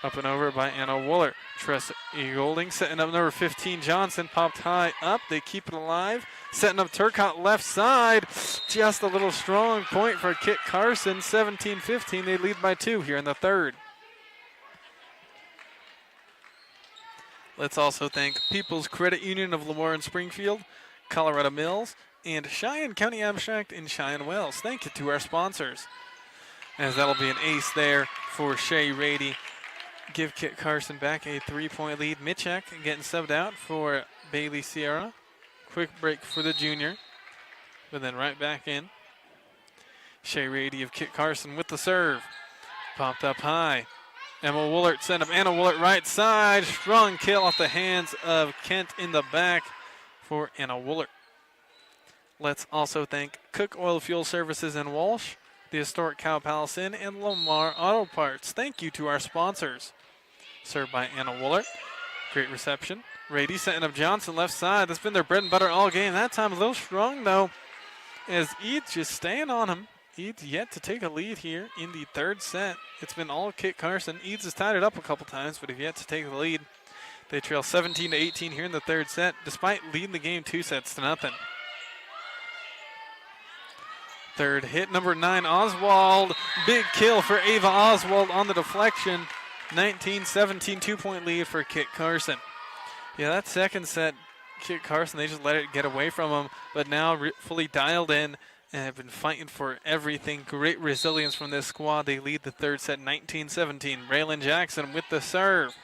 Up and over by Anna Woolert. Tressie Golding setting up number 15, Johnson. Popped high up. They keep it alive. Setting up Turcotte left side. Just a little strong point for Kit Carson. 17-15. They lead by 2 here in the third. Let's also thank People's Credit Union of Lemoore and Springfield, Colorado Mills, and Cheyenne County Abstract in Cheyenne Wells. Thank you to our sponsors. As that'll be an ace there for Shea Rady. Give Kit Carson back a 3-point lead. Mitchek getting subbed out for Bailey Sierra. Quick break for the junior, but then right back in. Shea Rady of Kit Carson with the serve. Popped up high. Emma Woolert sent up Anna Woolert right side. Strong kill off the hands of Kent in the back for Anna Woolert. Let's also thank Cook Oil Fuel Services in Walsh, the historic Cow Palace Inn, and Lamar Auto Parts. Thank you to our sponsors. Served by Anna Woolert. Great reception. Rady setting up Johnson left side. That's been their bread and butter all game. That time a little strong though, as Eads just staying on him. Eads yet to take a lead here in the third set. It's been all Kit Carson. Eads has tied it up a couple times, but have yet to take the lead. They trail 17-18 here in the third set, despite leading the game 2-0. Third hit, number 9, Oswald. Big kill for Ava Oswald on the deflection. 19-17, 2-point lead for Kit Carson. Yeah, that second set, Kit Carson, they just let it get away from them, but now fully dialed in and have been fighting for everything. Great resilience from this squad. They lead the third set 19-17. Raylan Jackson with the serve.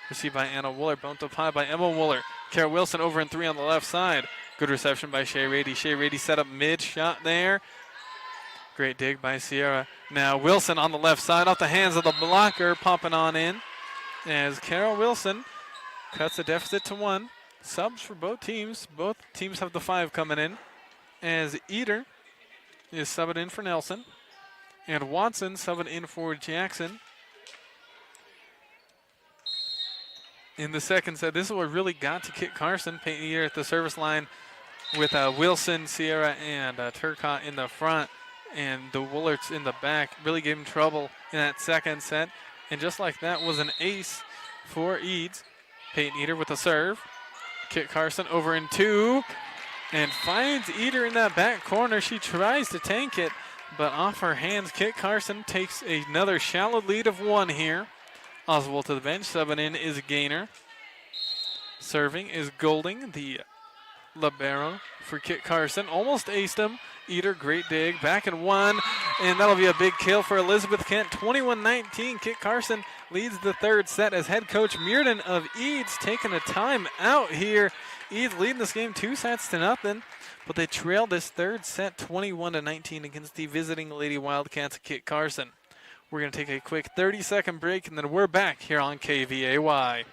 Received by Anna Woolert, bumped up high by Emma Woolert. Kara Wilson over in 3 on the left side. Good reception by Shea Rady. Shea Rady set up mid, shot there. Great dig by Sierra. Now Wilson on the left side off the hands of the blocker, popping on in. As Carol Wilson cuts the deficit to 1. Subs for both teams. Both teams have the 5 coming in. As Eater is subbing in for Nelson. And Watson subbing in for Jackson. In the second set, this is what really got to Kit Carson. Peyton Eater at the service line with Wilson, Sierra, and Turcotte in the front. And the Woolerts in the back really gave him trouble in that second set. And just like that was an ace for Eads. Peyton Eater with the serve. Kit Carson over in 2. And finds Eater in that back corner. She tries to tank it, but off her hands, Kit Carson takes another shallow lead of 1 here. Oswald to the bench. Subbing in is Gaynor. Serving is Golding, the libero for Kit Carson. Almost aced him. Eater, great dig. Back in 1. And that'll be a big kill for Elizabeth Kent. 21-19. Kit Carson leads the third set as head coach Mearden of Eads taking a time out here. Eads leading this game 2-0, but they trailed this third set 21-19 against the visiting Lady Wildcats Kit Carson. We're going to take a quick 30-second break, and then we're back here on KVAY.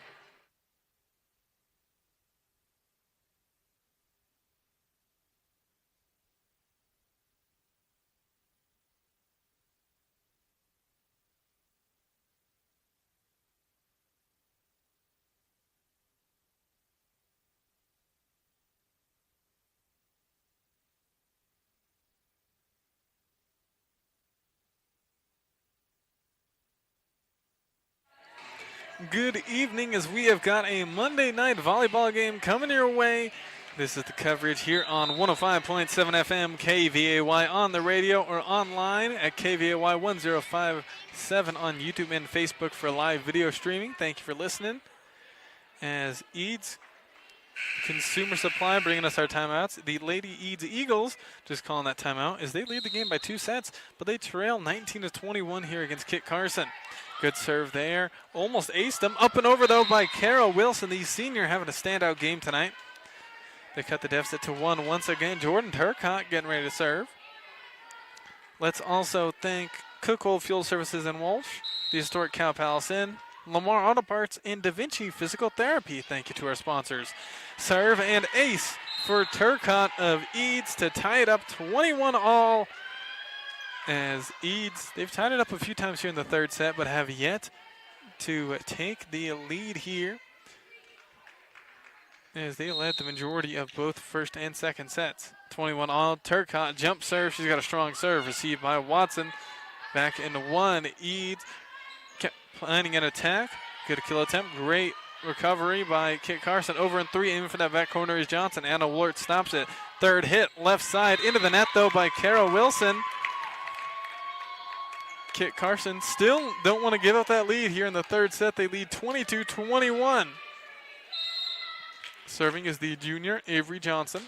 Good evening, as we have got a Monday night volleyball game coming your way. This is the coverage here on 105.7 FM KVAY on the radio or online at KVAY 1057 on YouTube and Facebook for live video streaming. Thank you for listening. As Eads Consumer Supply bringing us our timeouts. The Lady Eads Eagles just calling that timeout as they lead the game by 2 sets, but they trail 19-21 here against Kit Carson. Good serve there. Almost aced them. Up and over, though, by Carol Wilson, the senior, having a standout game tonight. They cut the deficit to 1 once again. Jordan Turcott getting ready to serve. Let's also thank Cook Oil Fuel Services in Walsh, the historic Cow Palace Inn, Lamar Auto Parts, and Da Vinci Physical Therapy. Thank you to our sponsors. Serve and ace for Turcott of Eads to tie it up 21-all. As Eads, they've tied it up a few times here in the third set, but have yet to take the lead here, as they led the majority of both first and second sets. 21-all. Turcott jump serve. She's got a strong serve received by Watson. Back into 1. Eads kept planning an attack. Good kill attempt. Great recovery by Kit Carson. Over in 3, aiming for that back corner is Johnson. Anna Woolert stops it. Third hit, left side, into the net though by Carol Wilson. Kit Carson still don't want to give up that lead here in the third set. They lead 22-21. Serving is the junior, Avery Johnson.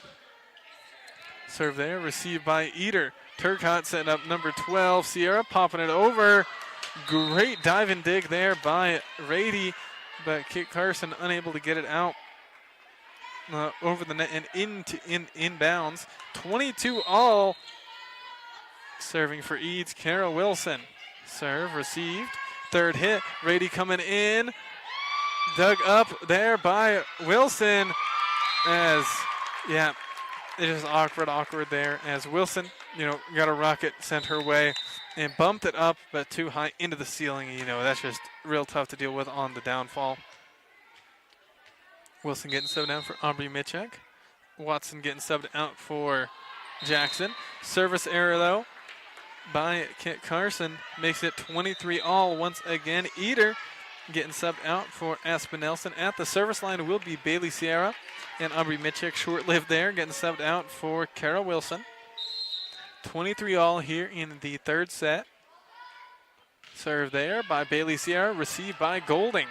Serve there, received by Eder. Turcott setting up number 12, Sierra, popping it over. Great dive and dig there by Rady, but Kit Carson unable to get it out over the net and inbounds. 22-all. Serving for Eads, Carol Wilson. Serve received. Third hit. Rady coming in. Dug up there by Wilson. As, yeah, it is awkward there. As Wilson, got a rocket sent her way and bumped it up, but too high into the ceiling. That's just real tough to deal with on the downfall. Wilson getting subbed out for Aubrey Mitchek. Watson getting subbed out for Jackson. Service error, though, by Kit Carson makes it 23-all once again. Eder getting subbed out for Aspen Nelson. At the service line will be Bailey Sierra, and Aubrey Mitchek short-lived there, getting subbed out for Carol Wilson. 23-all here in the third set. Serve there by Bailey Sierra, received by Golding.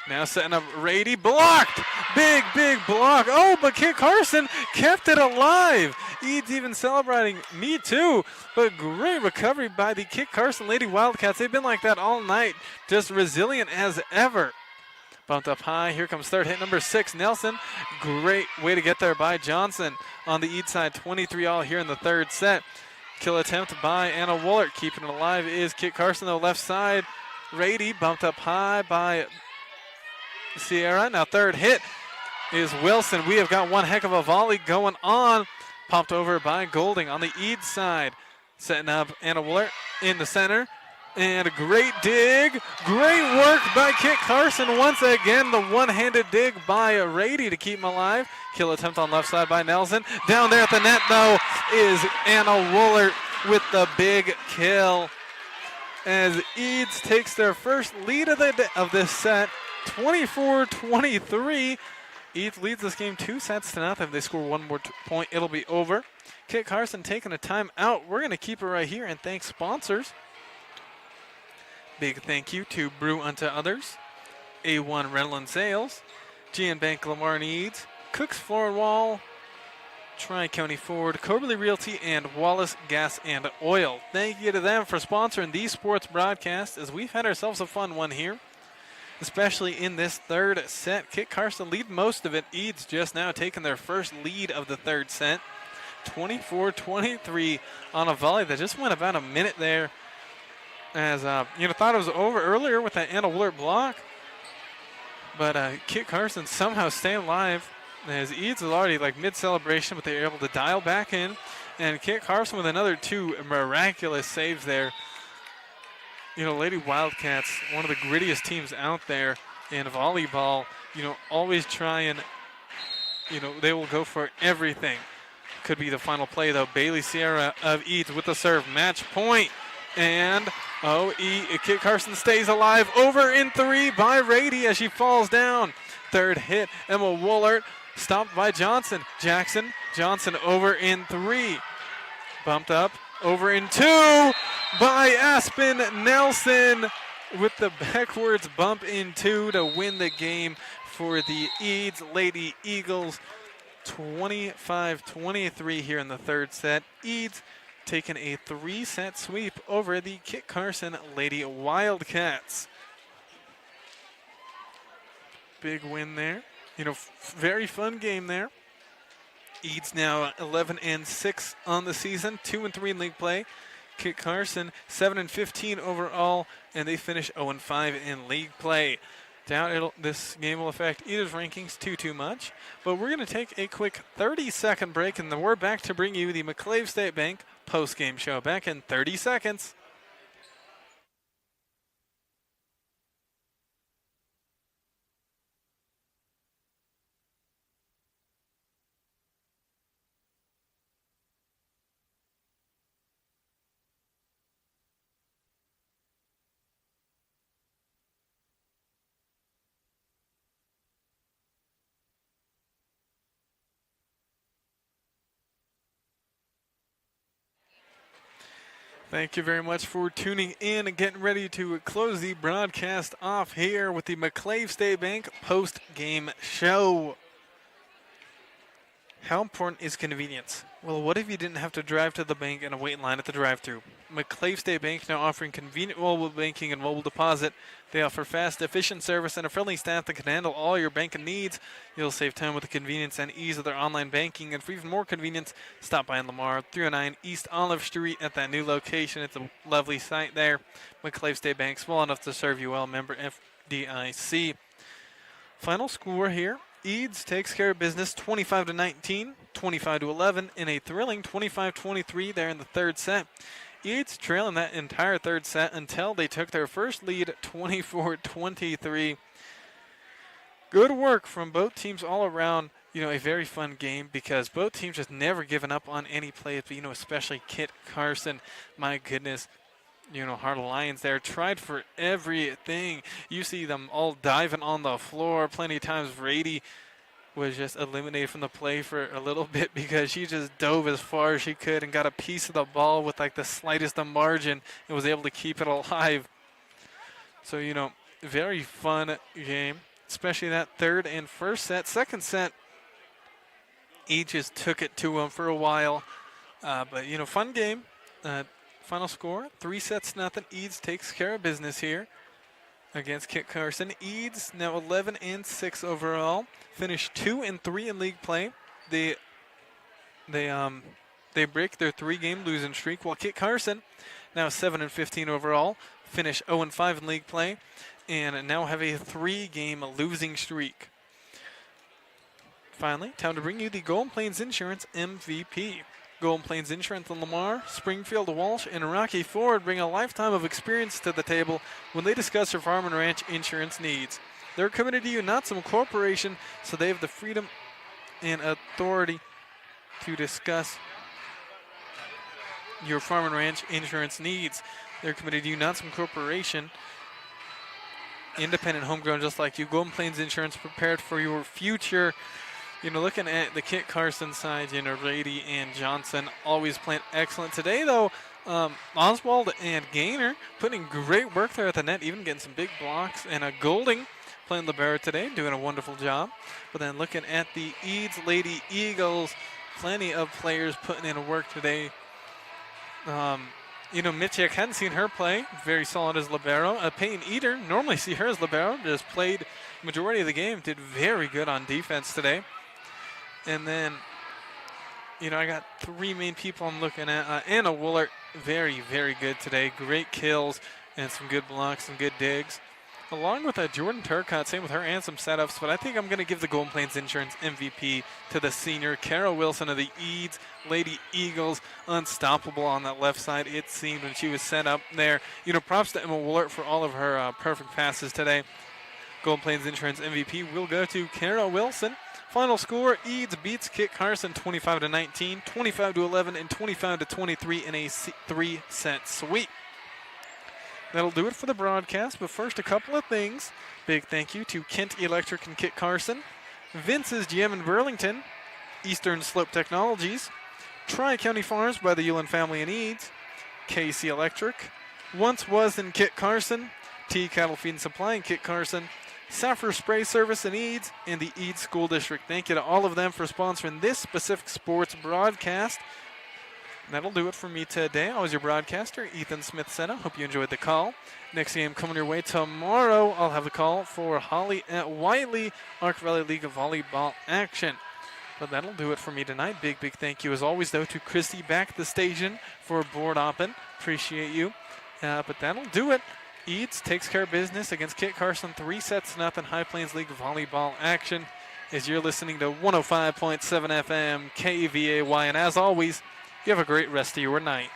Now setting up Rady, blocked! Big block. Oh, but Kit Carson kept it alive. Eads even celebrating, me too. But great recovery by the Kit Carson Lady Wildcats. They've been like that all night, just resilient as ever. Bumped up high. Here comes third hit, number 6, Nelson. Great way to get there by Johnson on the Eads side. 23-all here in the third set. Kill attempt by Anna Woolert. Keeping it alive is Kit Carson, though, left side. Rady bumped up high by Sierra. Now third hit is Wilson. We have got one heck of a volley going on. Popped over by Golding on the Eads side. Setting up Anna Woolert in the center. And a great dig. Great work by Kit Carson. Once again, the one-handed dig by Rady to keep him alive. Kill attempt on left side by Nelson. Down there at the net, though, is Anna Woolert with the big kill. As Eads takes their first lead of this set, 24-23. Eads leads this game 2-0. If they score one more point, it'll be over. Kit Carson taking a timeout. We're going to keep it right here and thank sponsors. Big thank you to Brew Unto Others, A1 Rental and Sales, GN Bank Lamar and Eads, Cook's Floor and Wall, Tri-County Ford, Coberly Realty, and Wallace Gas and Oil. Thank you to them for sponsoring these sports broadcasts, as we've had ourselves a fun one here, especially in this third set. Kit Carson lead most of it. Eads just now taking their first lead of the third set. 24-23 on a volley that just went about a minute there, as thought it was over earlier with that Anna Willert block, but Kit Carson somehow staying alive, as Eads was already like mid-celebration, but they were able to dial back in, and Kit Carson with another 2 miraculous saves there. Lady Wildcats, one of the grittiest teams out there in volleyball, always trying, they will go for everything. Could be the final play, though. Bailey Sierra of Eads with the serve. Match point. And, Kit Carson stays alive. Over in 3 by Rady as she falls down. Third hit, Emma Woolert. Stopped by Johnson. Johnson over in 3. Bumped up. Over in 2 by Aspen Nelson with the backwards bump in 2 to win the game for the Eads Lady Eagles. 25-23 here in the third set. Eads taking a 3-set sweep over the Kit Carson Lady Wildcats. Big win there. Very fun game there. Eads now 11-6 on the season, 2-3 in league play. Kit Carson 7-15 overall, and they finish 0-5 in league play. Doubt this game will affect either's rankings too much, but we're going to take a quick 30-second break, and then we're back to bring you the McClave State Bank post-game show. Back in 30 seconds. Thank you very much for tuning in and getting ready to close the broadcast off here with the McClave State Bank post-game show. How important is convenience? Well, what if you didn't have to drive to the bank and wait in line at the drive-thru? McClave State Bank now offering convenient mobile banking and mobile deposit. They offer fast, efficient service and a friendly staff that can handle all your banking needs. You'll save time with the convenience and ease of their online banking. And for even more convenience, stop by in Lamar, 309 East Olive Street at that new location. It's a lovely site there. McClave State Bank, small enough to serve you well, member FDIC. Final score here. Eads takes care of business 25-19, 25-11 in a thrilling 25-23 there in the third set. Eads trailing that entire third set until they took their first lead 24-23. Good work from both teams all around. A very fun game because both teams just never given up on any plays, but especially Kit Carson. My goodness. Heart of Lions there tried for everything. You see them all diving on the floor. Plenty of times Rady was just eliminated from the play for a little bit because she just dove as far as she could and got a piece of the ball with like the slightest of margin and was able to keep it alive. So, very fun game, especially that third and first set. Second set, each just took it to them for a while. But, fun game. Final score, 3-0. Eads takes care of business here against Kit Carson. Eads now 11-6 overall. Finished 2-3 in league play. They break their 3-game losing streak, while Kit Carson now 7-15 overall. Finish 0-5 in league play, and now have a 3-game losing streak. Finally, time to bring you the Golden Plains Insurance MVP. Golden Plains Insurance in Lamar, Springfield, Walsh, and Rocky Ford bring a lifetime of experience to the table when they discuss their farm and ranch insurance needs. They're committed to you, not some corporation, so they have the freedom and authority to discuss your farm and ranch insurance needs. They're committed to you, not some corporation. Independent, homegrown, just like you. Golden Plains Insurance, prepared for your future. Looking at the Kit Carson side, Rady and Johnson always playing excellent. Today, though, Oswald and Gaynor putting great work there at the net, even getting some big blocks. And Golding playing libero today, doing a wonderful job. But then looking at the Eads Lady Eagles, plenty of players putting in work today. Mitchik hadn't seen her play. Very solid as libero. Peyton Eater, normally see her as libero, just played majority of the game. Did very good on defense today. And then, I got three main people I'm looking at. Anna Woolert, very, very good today. Great kills and some good blocks, some good digs. Along with Jordan Turcott, same with her and some setups, but I think I'm going to give the Golden Plains Insurance MVP to the senior, Kara Wilson of the Eads Lady Eagles. Unstoppable on that left side, it seemed, when she was set up there. Props to Emma Woolert for all of her perfect passes today. Golden Plains Insurance MVP will go to Kara Wilson. Final score, Eads beats Kit Carson 25-19, 25-11, and 25-23 in a 3-set sweep. That'll do it for the broadcast, but first a couple of things. Big thank you to Kent Electric and Kit Carson, Vince's GM in Burlington, Eastern Slope Technologies, Tri-County Farms by the Ulan family in Eads, KC Electric, Once Was in Kit Carson, T Cattle Feed and Supply in Kit Carson, Saffir Spray Service in Eads, and the Eads School District. Thank you to all of them for sponsoring this specific sports broadcast. That'll do it for me today. I was your broadcaster, Ethan Smith-Sena. Hope you enjoyed the call. Next game coming your way tomorrow. I'll have the call for Holly at Wiley, Arc Valley League of Volleyball action. But that'll do it for me tonight. Big thank you as always, though, to Christy back at the station for board opping. Appreciate you. But that'll do it. Eads takes care of business against Kit Carson, 3-0 High Plains League Volleyball action. As you're listening to 105.7 FM KVAY, and as always, you have a great rest of your night.